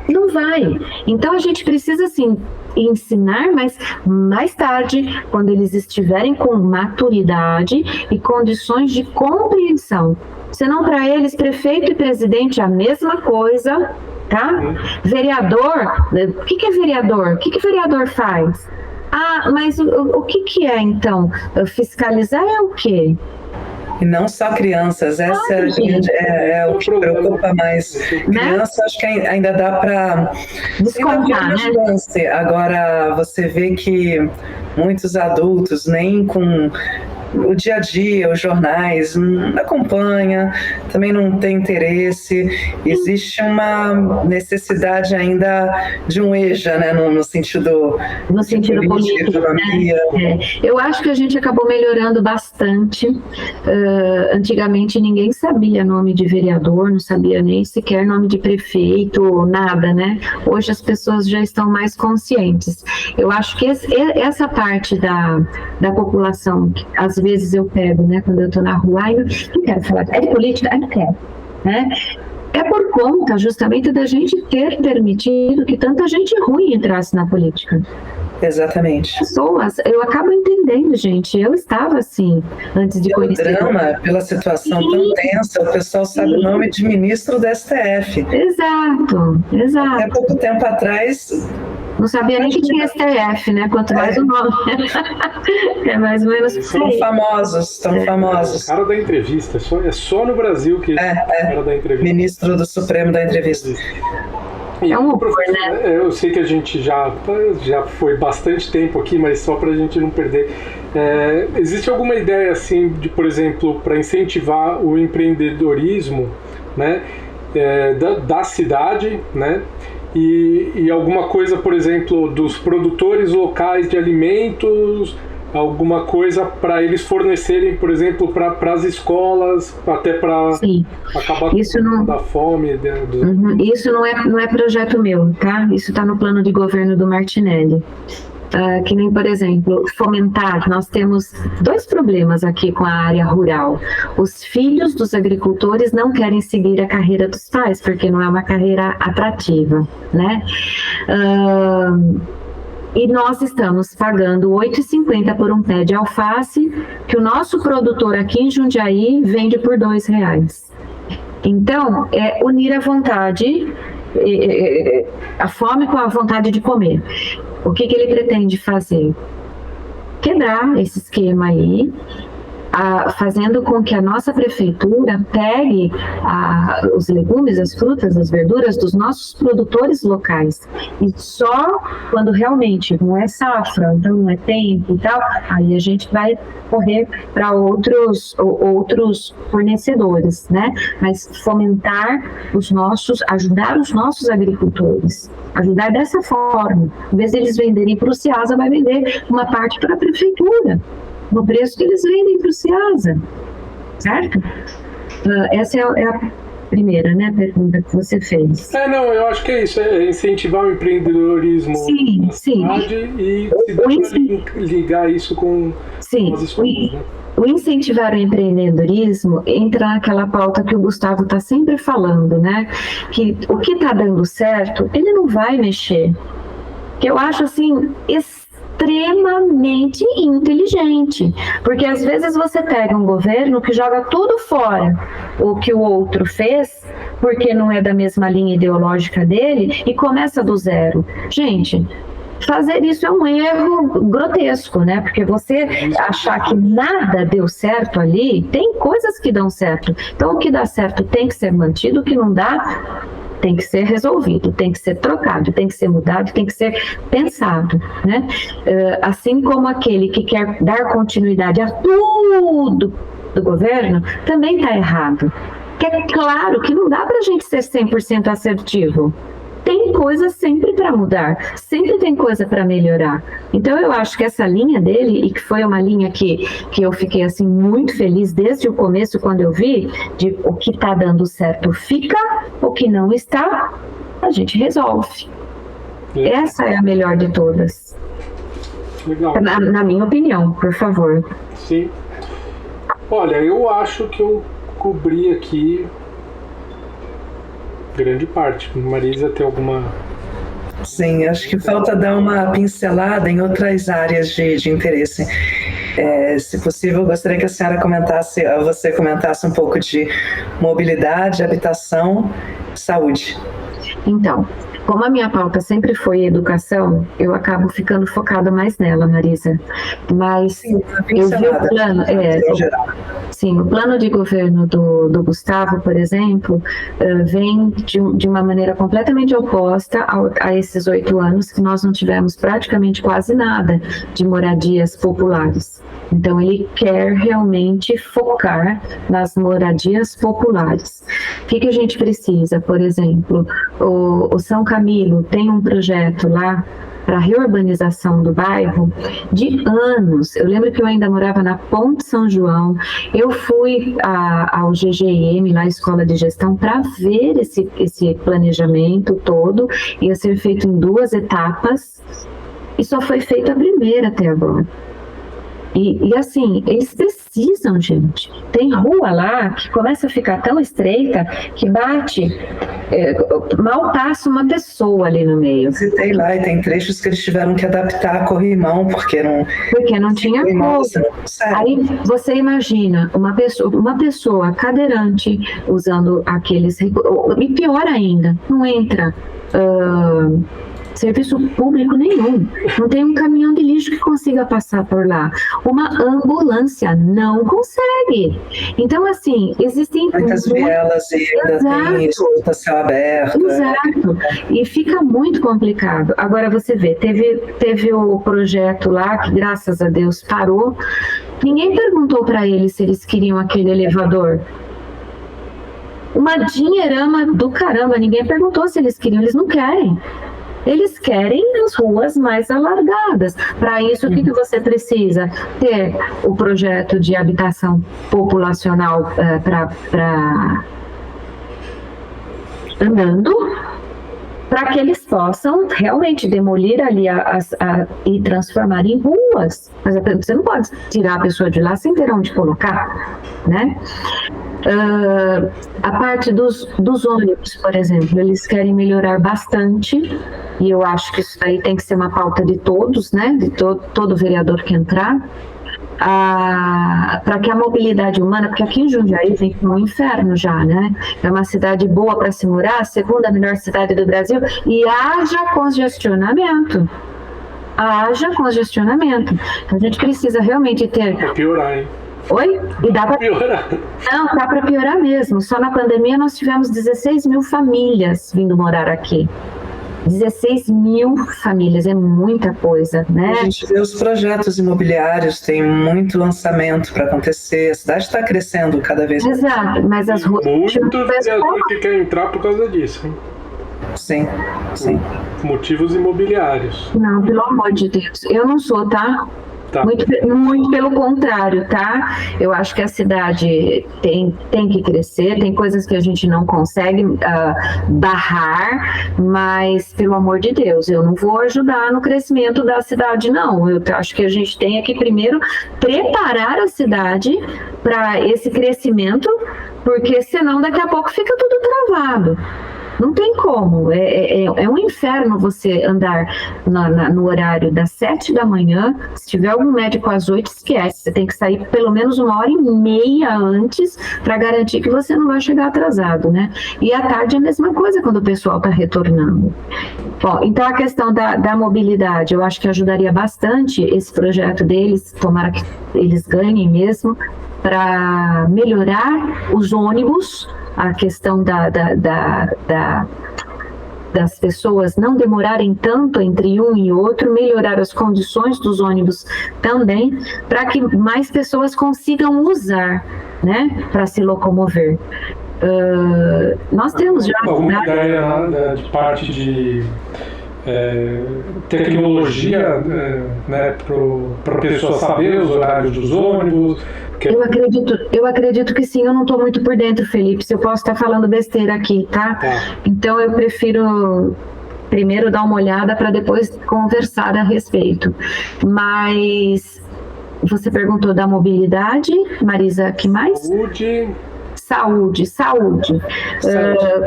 não vai. Então a gente precisa, assim, ensinar, mas mais tarde, quando eles estiverem com maturidade e condições de compreensão. Senão, para eles, prefeito e presidente é a mesma coisa, tá? Vereador, o que é vereador? O que vereador faz? Mas o que é, então? Fiscalizar é o quê? E não só crianças, essa é o que preocupa mais. Criança, acho que ainda dá para descontar, né? Agora, você vê que muitos adultos, nem com o dia a dia, os jornais, não acompanha, também não tem interesse. Existe uma necessidade ainda de um EJA, né, no sentido político, né? Eu acho que a gente acabou melhorando bastante. Antigamente ninguém sabia nome de vereador, não sabia nem sequer nome de prefeito, nada, né? Hoje as pessoas já estão mais conscientes. Eu acho que essa parte da população, às vezes eu pego, né, quando eu estou na rua, não quero falar, é de política? Não quero, né? É por conta justamente da gente ter permitido que tanta gente ruim entrasse na política. Exatamente. Pessoas, eu acabo entendendo, gente, eu estava assim, antes de conhecer. Pelo drama, pela situação tão tensa, o pessoal sabe o nome de ministro do STF. Exato. Até pouco tempo atrás... Não sabia nem que tinha STF, né? Quanto mais o nome. É mais ou menos por aí. Tão famosos. O cara da entrevista, é só no Brasil que o cara da entrevista. Ministro do Supremo da entrevista. É um horror, né? Eu sei que a gente já foi bastante tempo aqui, mas só para a gente não perder. Existe alguma ideia, assim, de, por exemplo, para incentivar o empreendedorismo, né, da cidade, né? E alguma coisa, por exemplo, dos produtores locais de alimentos alguma coisa para eles fornecerem, por exemplo, para as escolas, até para acabar com a fome. Isso não é projeto meu, tá? Isso está no plano de governo do Martinelli. Que nem, por exemplo, fomentar. Nós temos 2 problemas aqui com a área rural. Os filhos dos agricultores não querem seguir a carreira dos pais, porque não é uma carreira atrativa, né? E nós estamos pagando R$ 8,50 por um pé de alface, que o nosso produtor aqui em Jundiaí vende por R$ 2,00. Então, é unir a vontade, a fome com a vontade de comer. O que ele pretende fazer? Quebrar esse esquema aí, fazendo com que a nossa prefeitura pegue os legumes, as frutas, as verduras dos nossos produtores locais. E só quando realmente não é safra, então não é tempo e tal, aí a gente vai correr para outros fornecedores, né? Mas fomentar ajudar os nossos agricultores. Ajudar dessa forma. Em vez de eles venderem para o Ceasa, vai vender uma parte para a prefeitura, no preço que eles vendem para o Ceasa, certo? Essa é a primeira, né, pergunta que você fez. Não, eu acho que é isso, é incentivar o empreendedorismo na cidade e se dá para ligar isso com as escolas, né? O incentivar o empreendedorismo entra naquela pauta que o Gustavo está sempre falando, né? Que o que está dando certo, ele não vai mexer. Que eu acho, assim, extremamente inteligente, porque às vezes você pega um governo que joga tudo fora o que o outro fez, porque não é da mesma linha ideológica dele, e começa do zero. Gente, fazer isso é um erro grotesco, né? Porque você achar que nada deu certo ali, tem coisas que dão certo. Então, o que dá certo tem que ser mantido, o que não dá tem que ser resolvido, tem que ser trocado, tem que ser mudado, tem que ser pensado, né? Assim como aquele que quer dar continuidade a tudo do governo, também está errado. Que é claro que não dá para a gente ser 100% assertivo. Tem coisa sempre para mudar, sempre tem coisa para melhorar. Então eu acho que essa linha dele, e que foi uma linha que eu fiquei assim muito feliz desde o começo quando eu vi, de o que está dando certo fica, o que não está, a gente resolve. Essa é a melhor de todas. Legal. Na minha opinião, por favor. Sim. Olha, eu acho que eu cobri aqui grande parte. Marisa, tem alguma... Sim, acho que falta dar uma pincelada em outras áreas de interesse. Se possível, eu gostaria que a senhora você comentasse um pouco de mobilidade, habitação, saúde. Então, como a minha pauta sempre foi educação, eu acabo ficando focada mais nela, Marisa. Mas sim, eu vi o plano... Sim, o plano de governo do Gustavo, por exemplo, vem de uma maneira completamente oposta a esses 8 anos que nós não tivemos praticamente quase nada de moradias populares. Então, ele quer realmente focar nas moradias populares. O que a gente precisa? Por exemplo, o São Camilo tem um projeto lá para a reurbanização do bairro de anos. Eu lembro que eu ainda morava na Ponte São João. Eu fui ao GGM, lá a Escola de Gestão, para ver esse planejamento todo. Ia ser feito em 2 etapas e só foi feita a primeira até agora. E assim, eles precisam, gente. Tem rua lá que começa a ficar tão estreita que bate, mal passa uma pessoa ali no meio. Eu citei lá, e tem trechos que eles tiveram que adaptar a corrimão, porque não tinha como. Aí você imagina uma pessoa cadeirante usando aqueles... E pior ainda, não entra... serviço público nenhum, não tem um caminhão de lixo que consiga passar por lá, uma ambulância não consegue. Então, assim, existem muitas vielas e ainda tem escuta a céu aberto. Exato, e fica muito complicado. Agora você vê, teve o projeto lá que, graças a Deus, parou. Ninguém perguntou para eles se eles queriam aquele elevador. Uma dinheirama do caramba, ninguém perguntou se eles queriam, eles não querem. Eles querem as ruas mais alargadas. Para isso, o que você precisa? Ter o projeto de habitação populacional para andando, para que eles possam realmente demolir ali e transformar em ruas. Mas você não pode tirar a pessoa de lá sem ter onde colocar, né? A parte dos ônibus, por exemplo, eles querem melhorar bastante, e eu acho que isso aí tem que ser uma pauta de todos, né? De todo vereador que entrar, para que a mobilidade humana, porque aqui em Jundiaí vem como um inferno já, né? É uma cidade boa para se morar, a segunda melhor cidade do Brasil, e haja congestionamento. Então a gente precisa realmente ter... Vai piorar, hein? Oi? E dá para piorar. Não, dá para piorar mesmo. Só na pandemia nós tivemos 16 mil famílias vindo morar aqui. 16 mil famílias, é muita coisa, né? A gente vê os projetos imobiliários, tem muito lançamento para acontecer, a cidade está crescendo cada vez mais. Exato, mas as ruas... Muito vereador que quer entrar por causa disso, hein? Sim. Motivos imobiliários. Não, pelo amor de Deus, eu não sou, tá? Tá. Muito pelo contrário, tá? Eu acho que a cidade tem que crescer, tem coisas que a gente não consegue barrar, mas, pelo amor de Deus, eu não vou ajudar no crescimento da cidade, não. Eu acho que a gente tem que primeiro preparar a cidade para esse crescimento, porque senão daqui a pouco fica tudo travado. Não tem como, é um inferno você andar no horário das 7 da manhã, se tiver algum médico às 8, esquece, você tem que sair pelo menos 1h30 antes para garantir que você não vai chegar atrasado, né? E à tarde é a mesma coisa quando o pessoal está retornando. Bom, então a questão da mobilidade, eu acho que ajudaria bastante esse projeto deles, tomara que eles ganhem mesmo, para melhorar os ônibus, a questão das pessoas não demorarem tanto entre um e outro, melhorar as condições dos ônibus também, para que mais pessoas consigam usar, né, para se locomover. Nós temos já... Alguma ideia de parte de tecnologia, né, para a pessoa saber os horários dos ônibus? Eu acredito que sim, eu não estou muito por dentro, Felipe, se eu posso estar falando besteira aqui, tá? Então eu prefiro primeiro dar uma olhada para depois conversar a respeito. Mas você perguntou da mobilidade, Marisa, que mais? Saúde.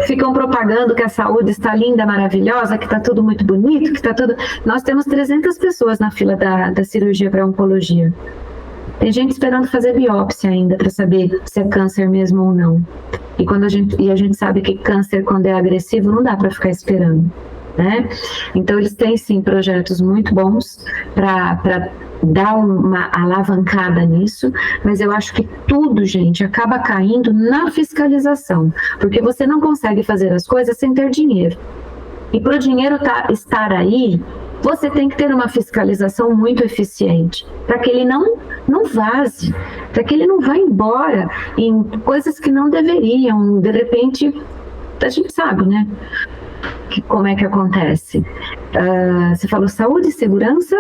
Ficam propagando que a saúde está linda, maravilhosa, que está tudo muito bonito, que está tudo... Nós temos 300 pessoas na fila da cirurgia para oncologia. Tem gente esperando fazer biópsia ainda para saber se é câncer mesmo ou não. E a gente sabe que câncer, quando é agressivo, não dá para ficar esperando, né? Então eles têm sim projetos muito bons para dar uma alavancada nisso, mas eu acho que tudo, gente, acaba caindo na fiscalização, porque você não consegue fazer as coisas sem ter dinheiro. E para o dinheiro estar aí, você tem que ter uma fiscalização muito eficiente, para que ele não vaze, para que ele não vá embora em coisas que não deveriam. De repente, a gente sabe, né? Como é que acontece. Você falou saúde e segurança?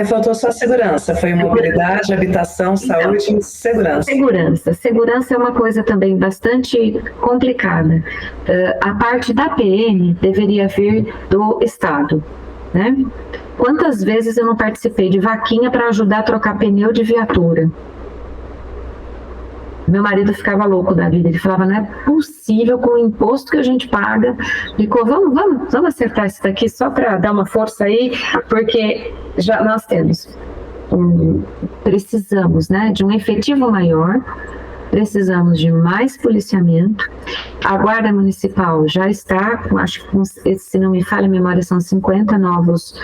Faltou só segurança, foi mobilidade, habitação, saúde e segurança. Segurança é uma coisa também bastante complicada. A parte da PM deveria vir do Estado, né? Quantas vezes eu não participei de vaquinha para ajudar a trocar pneu de viatura? Meu marido ficava louco da vida, ele falava, não é possível com o imposto que a gente paga. Ficou, vamos acertar isso daqui só para dar uma força aí, porque já nós precisamos, né, de um efetivo maior, precisamos de mais policiamento. A Guarda Municipal já está, acho que, se não me falha a memória, são 50 novos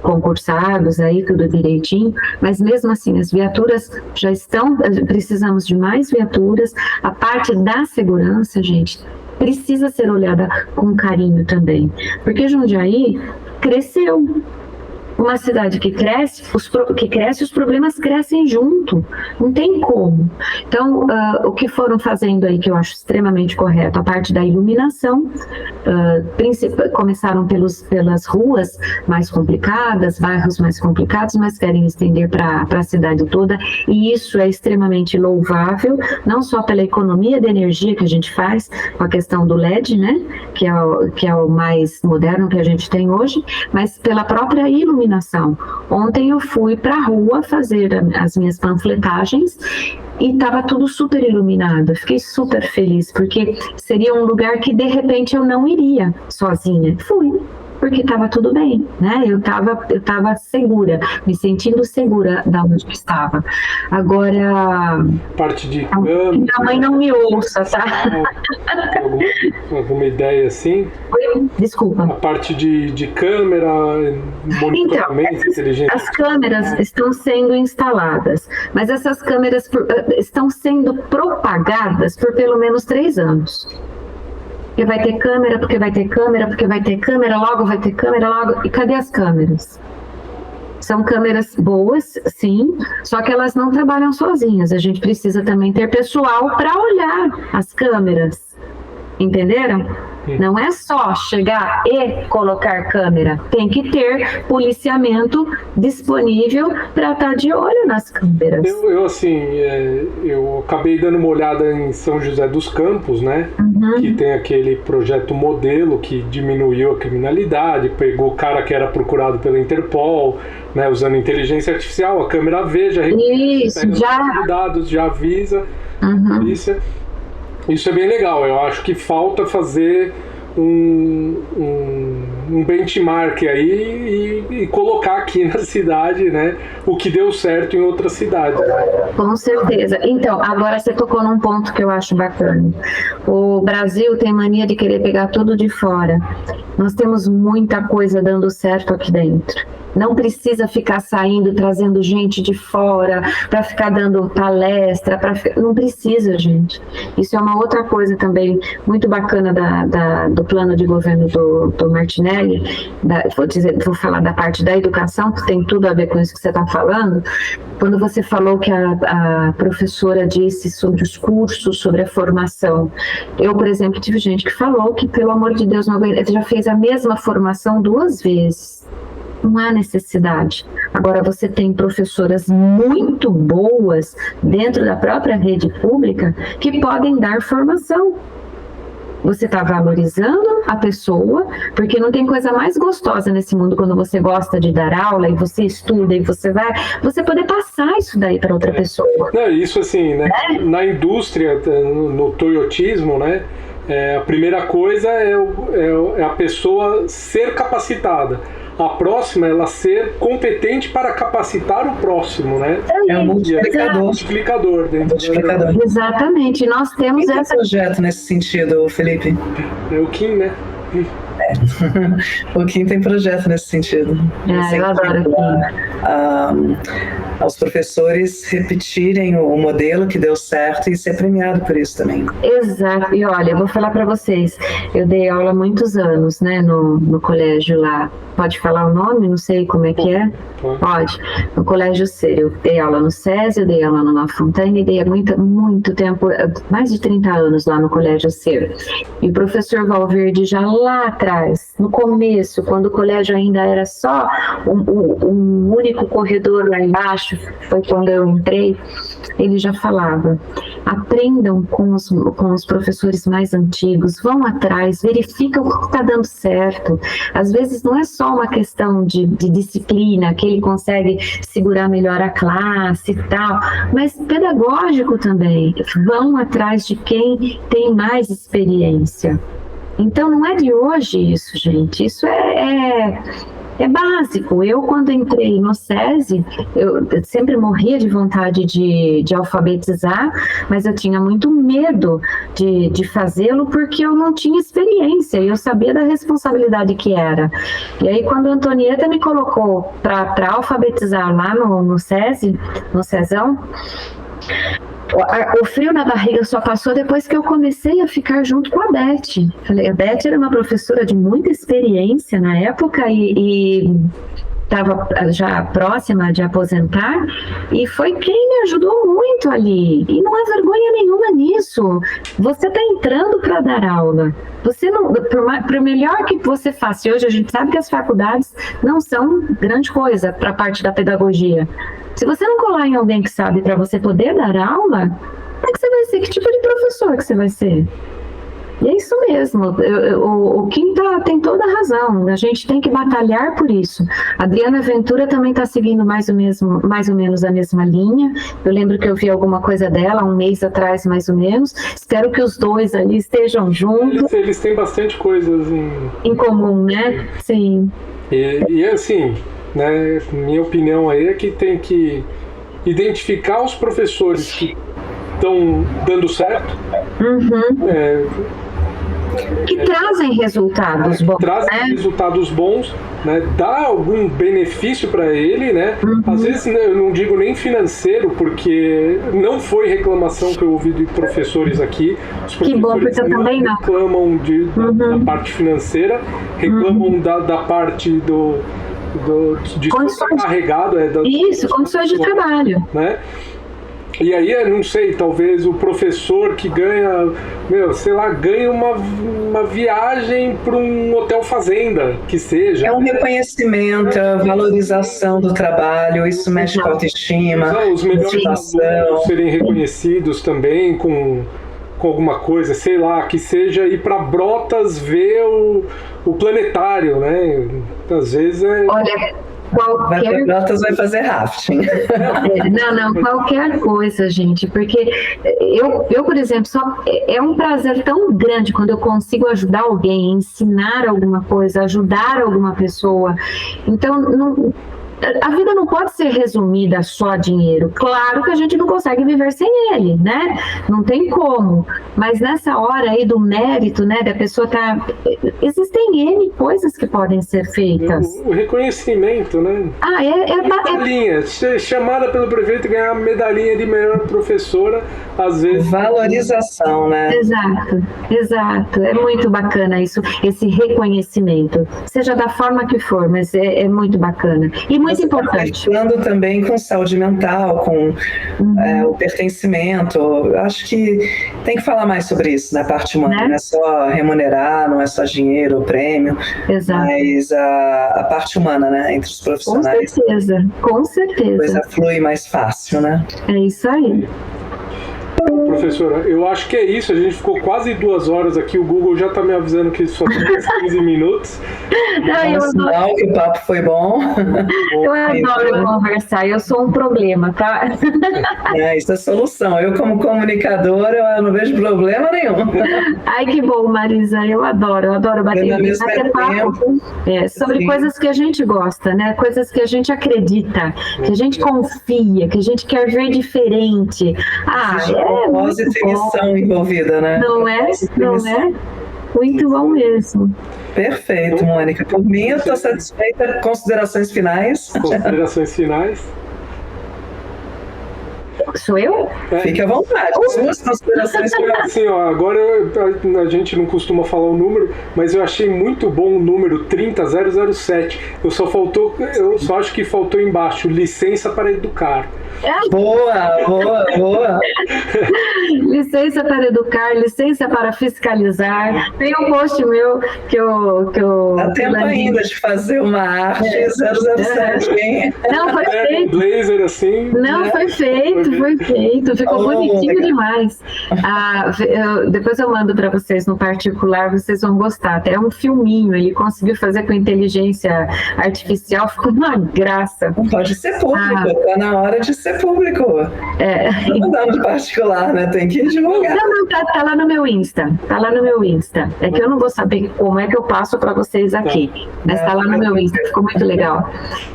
concursados aí, tudo direitinho, mas mesmo assim as viaturas já estão, precisamos de mais viaturas. A parte da segurança, gente, precisa ser olhada com carinho também, porque Jundiaí cresceu, Uma cidade que cresce, os problemas crescem junto, não tem como. Então, o que foram fazendo aí, que eu acho extremamente correto, a parte da iluminação, começaram pelas ruas mais complicadas, bairros mais complicados, mas querem estender para a cidade toda, e isso é extremamente louvável, não só pela economia de energia que a gente faz, com a questão do LED, né, que é o mais moderno que a gente tem hoje, mas pela própria iluminação. Ontem eu fui para a rua fazer as minhas panfletagens e estava tudo super iluminado. Fiquei super feliz, porque seria um lugar que de repente eu não iria sozinha. Fui, porque estava tudo bem, né? Eu estava segura, me sentindo segura da onde eu estava. Agora... Parte de câmera... Minha mãe não me ouça, tá? Alguma ideia assim? Desculpa. A parte de câmera, monitoramento, inteligência... As câmeras estão sendo instaladas, mas essas câmeras estão sendo propagadas por pelo menos 3 anos. Porque vai ter câmera, porque vai ter câmera, porque vai ter câmera, logo vai ter câmera, logo... E cadê as câmeras? São câmeras boas, sim, só que elas não trabalham sozinhas. A gente precisa também ter pessoal para olhar as câmeras. Entenderam? Não é só chegar e colocar câmera, tem que ter policiamento disponível para estar de olho nas câmeras. Eu acabei dando uma olhada em São José dos Campos, né? Que tem aquele projeto modelo que diminuiu a criminalidade, pegou o cara que era procurado pela Interpol, né, usando inteligência artificial, a câmera vê, já pega os dados, já avisa a polícia. Isso é bem legal. Eu acho que falta fazer um benchmark aí e colocar aqui na cidade, né, o que deu certo em outras cidades. Com certeza. Então, agora você tocou num ponto que eu acho bacana. O Brasil tem mania de querer pegar tudo de fora. Nós temos muita coisa dando certo aqui dentro. Não precisa ficar saindo, trazendo gente de fora para ficar dando palestra. Não precisa, gente. Isso é uma outra coisa também muito bacana do plano de governo do Martinelli. Vou falar da parte da educação, que tem tudo a ver com isso que você está falando. Quando você falou que a professora disse sobre os cursos, sobre a formação. Eu, por exemplo, tive gente que falou que, pelo amor de Deus, já fez a mesma formação 2 vezes. Não há necessidade. Agora, você tem professoras muito boas dentro da própria rede pública que podem dar formação. Você está valorizando a pessoa, porque não tem coisa mais gostosa nesse mundo quando você gosta de dar aula e você estuda e você poder passar isso daí para outra pessoa. Isso assim, né? Na indústria, no toyotismo, né? A primeira coisa é a pessoa ser capacitada. A próxima é ela ser competente para capacitar o próximo, né? É um multiplicador. Exatamente. Nós temos esse projeto nesse sentido, Felipe. É o Kim, né? O Kim tem projeto nesse sentido. Eu adoro o Kim. Aos professores repetirem o modelo que deu certo e ser premiado por isso também. Exato. E olha, eu vou falar para vocês, eu dei aula há muitos anos, né, no colégio lá. Pode falar o nome? Não sei como é que é. Pode. No Colégio Ser. Eu dei aula no SESI, eu dei aula no La Fontaine, dei muito tempo, mais de 30 anos lá no Colégio Ser. E o professor Valverde, já lá atrás, no começo, quando o colégio ainda era só um único corredor lá embaixo, foi quando eu entrei, ele já falava: aprendam com os professores mais antigos, vão atrás, verificam o que está dando certo. Às vezes não é só uma questão de disciplina, que ele consegue segurar melhor a classe e tal, mas pedagógico também. Vão atrás de quem tem mais experiência. Então não é de hoje isso, gente. Isso é básico. Eu, quando entrei no SESI, eu sempre morria de vontade de alfabetizar, mas eu tinha muito medo de fazê-lo porque eu não tinha experiência e eu sabia da responsabilidade que era. E aí, quando a Antonieta me colocou para alfabetizar lá no SESI, no SESão, o frio na barriga só passou depois que eu comecei a ficar junto com a Beth. A Beth era uma professora de muita experiência na época e estava já próxima de aposentar, e foi quem me ajudou muito ali. E não há vergonha nenhuma nisso. Você está entrando para dar aula. Você não, por melhor que você faça, e hoje a gente sabe que as faculdades não são grande coisa para a parte da pedagogia. Se você não colar em alguém que sabe para você poder dar aula, como é que você vai ser? Que tipo de professor que você vai ser? E é isso mesmo, o Kim tem toda a razão, a gente tem que batalhar por isso. A Adriana Ventura também está seguindo mais ou menos a mesma linha. Eu lembro que eu vi alguma coisa dela 1 mês atrás, mais ou menos. Espero que os dois ali estejam juntos. Eles têm bastante coisas em comum, né? Sim. E assim, né, minha opinião aí é que tem que identificar os professores que estão dando certo. Que trazem resultados bons. Resultados bons, né? Dá algum benefício para ele, né? Às vezes eu não digo nem financeiro, porque não foi reclamação que eu ouvi de professores aqui. Os professores que bom, porque eu também não reclamam da parte financeira, reclamam da parte de sobrecarregado. Condições de trabalho. Né? E aí, não sei, talvez o professor que ganha, ganha uma viagem para um hotel fazenda, que seja. É um reconhecimento, a valorização do trabalho, isso mexe com a autoestima, os melhores alunos serem reconhecidos também com alguma coisa, sei lá, que seja ir para Brotas ver o planetário, né? Às vezes Olha, Brotas vai fazer rafting. Não, qualquer coisa, gente, porque eu, por exemplo, é um prazer tão grande quando eu consigo ajudar alguém, ensinar alguma coisa, ajudar alguma pessoa. Então, a vida não pode ser resumida só a dinheiro. Claro que a gente não consegue viver sem ele, né? Não tem como. Mas nessa hora aí do mérito, né, da pessoa existem N coisas que podem ser feitas. O reconhecimento, né? Medalhinha. Chamada pelo prefeito e ganhar a medalhinha de melhor professora, às vezes. Valorização, né? Exato. É muito bacana isso, esse reconhecimento. Seja da forma que for, mas é muito bacana. E muito importante. Falando também com saúde mental, com o pertencimento. Acho que tem que falar mais sobre isso na parte humana. Né? Não é só remunerar, não é só dinheiro ou prêmio, mas a parte humana, né, entre os profissionais. Com certeza. A coisa flui mais fácil, né? É isso aí. Professora, eu acho que é isso. A gente ficou quase 2 horas aqui. O Google já está me avisando que só tem 15 minutos. Não, que o papo foi bom. Eu adoro conversar. Eu sou um problema, tá? Isso é solução. Eu, como comunicadora, eu não vejo problema nenhum. Ai, que bom, Marisa. Eu adoro bater papo sobre coisas que a gente gosta, né? Coisas que a gente acredita, que a gente confia, que a gente quer ver diferente. Propósito e missão envolvida, né? Não é? Muito bom mesmo. Perfeito, Mônica. Por mim, eu estou satisfeita. Considerações finais? Sou eu? Fique à vontade. Suas considerações finais. Assim, agora a gente não costuma falar o número, mas eu achei muito bom o número 30007. Eu só acho que faltou embaixo licença para educar. Boa. Licença para educar, licença para fiscalizar. Tem um post meu que eu dá tempo ainda de fazer uma arte 007, hein? Não, foi feito. Blazer assim. Não, foi feito. Ficou bonitinho demais. Depois eu mando para vocês no particular, vocês vão gostar. Até é um filminho, ele conseguiu fazer com inteligência artificial, ficou uma graça. Pode ser público, tá na hora de ser público. Não dá no particular, né? Tem que divulgar. Não, tá lá no meu Insta. É que eu não vou saber como é que eu passo para vocês aqui. Mas tá lá no meu Insta, ficou muito legal.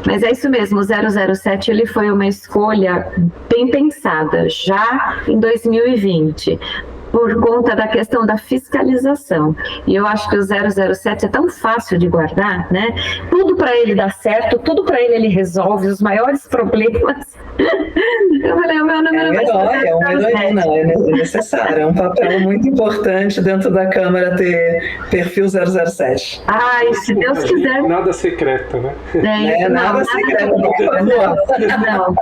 Mas é isso mesmo, o 007 ele foi uma escolha bem pensada, já em 2020. Por conta da questão da fiscalização. E eu acho que o 007 é tão fácil de guardar, né? Tudo para ele dá certo, tudo para ele resolve, os maiores problemas Eu falei, o meu número vai ser É uma heroína, é necessário. É um papel muito importante dentro da Câmara ter perfil 007. Ai, se Deus quiser. Nada secreta, né? Nada secreto, por favor. Não,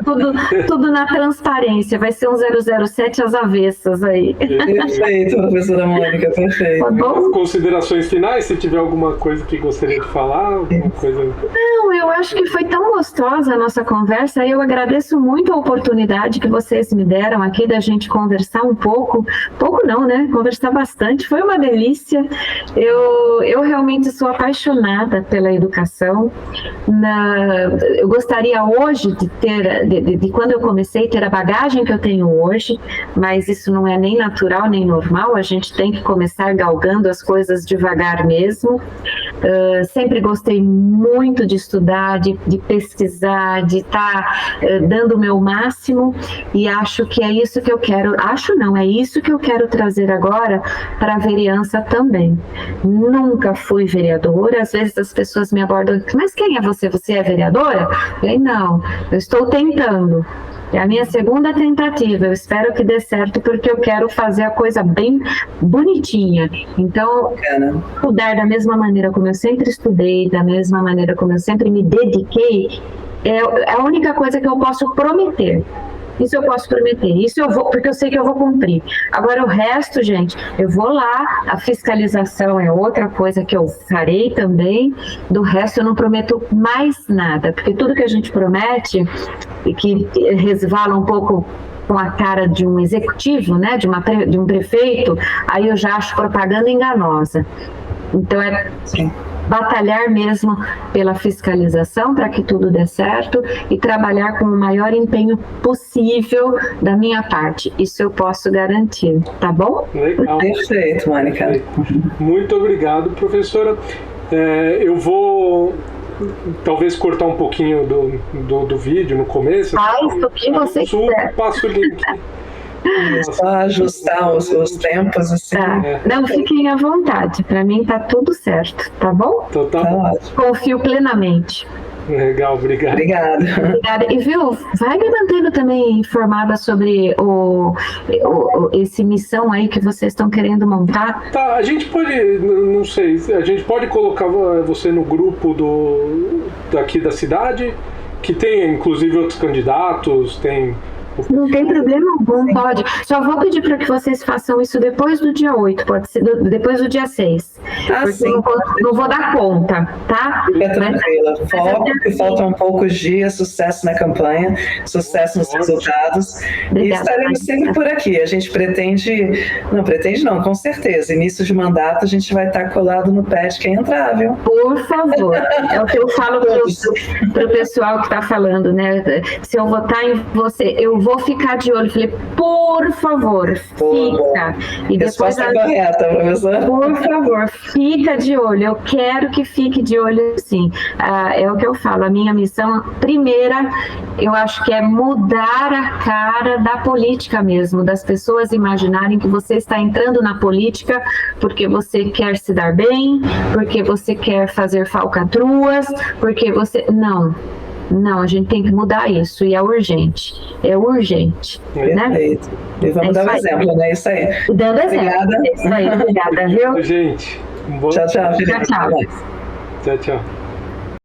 tudo na transparência. Vai ser um 007 às avessas aí. Perfeito, professora Mônica, perfeito. Tá bom? Considerações finais, se tiver alguma coisa que gostaria de falar, alguma coisa... Não, eu acho que foi tão gostosa a nossa conversa. Eu agradeço muito a oportunidade que vocês me deram aqui da gente conversar um pouco. Pouco não, né? Conversar bastante. Foi uma delícia. Eu realmente sou apaixonada pela educação. Eu gostaria hoje de ter, de quando eu comecei, ter a bagagem que eu tenho hoje, mas isso não é nem natural, nem normal. A gente tem que começar galgando as coisas devagar mesmo. Sempre gostei muito de estudar, de pesquisar, de estar dando o meu máximo, e acho que é isso que eu quero, é isso que eu quero trazer agora para a vereança também. Nunca fui vereadora, às vezes as pessoas me abordam, mas quem é você? Você é vereadora? Eu falei, não, eu estou tentando. É a minha segunda tentativa, eu espero que dê certo, porque eu quero fazer a coisa bem bonitinha. Então, estudar da mesma maneira como eu sempre estudei, da mesma maneira como eu sempre me dediquei, é a única coisa que eu posso prometer. Isso eu posso prometer, isso eu vou, porque eu sei que eu vou cumprir. Agora o resto, gente, eu vou lá, a fiscalização é outra coisa que eu farei também, do resto eu não prometo mais nada, porque tudo que a gente promete, e que resvala um pouco com a cara de um executivo, né, de um prefeito, aí eu já acho propaganda enganosa. Então Sim. Batalhar mesmo pela fiscalização para que tudo dê certo e trabalhar com o maior empenho possível da minha parte. Isso eu posso garantir, tá bom? Legal. Perfeito, Mônica. Muito obrigado, professora. Eu vou talvez cortar um pouquinho do vídeo no começo. Faz o que você quiser. Passo o link. Só ajustar os tempos, assim. Tá. Não, fiquem à vontade. Para mim tá tudo certo, tá bom? Então tá bom. Confio plenamente. Legal, obrigado. Obrigada. E viu, vai me mantendo também informada sobre esse missão aí que vocês estão querendo montar. Tá, a gente pode, não sei, a gente pode colocar você no grupo daqui da cidade, que tem inclusive outros candidatos, tem... Não tem problema algum, pode. Só vou pedir para que vocês façam isso depois do dia 8, pode ser depois do dia 6. Porque não vou dar conta, tá? Fica tranquila. Foco, que faltam poucos dias, sucesso na campanha, sucesso nos resultados. Obrigada, e estaremos sempre por aqui. A gente não, com certeza. Início de mandato, a gente vai estar colado no pé de quem entrar, viu? Por favor. É o que eu falo para o pessoal que está falando, né? Se eu votar em você, eu vou ficar de olho. Falei, por favor, fica. E depois correta, professora. Por favor, fica de olho. Eu quero que fique de olho, sim. É o que eu falo. A minha missão, primeira, eu acho que é mudar a cara da política mesmo, das pessoas imaginarem que você está entrando na política porque você quer se dar bem, porque você quer fazer falcatruas, porque você... Não, a gente tem que mudar isso, e é urgente, né? Perfeito. E vamos dar um exemplo, né? Isso aí. Dando exemplo. Obrigada. Isso aí, obrigada, viu? Gente, tchau. Tchau. Tchau.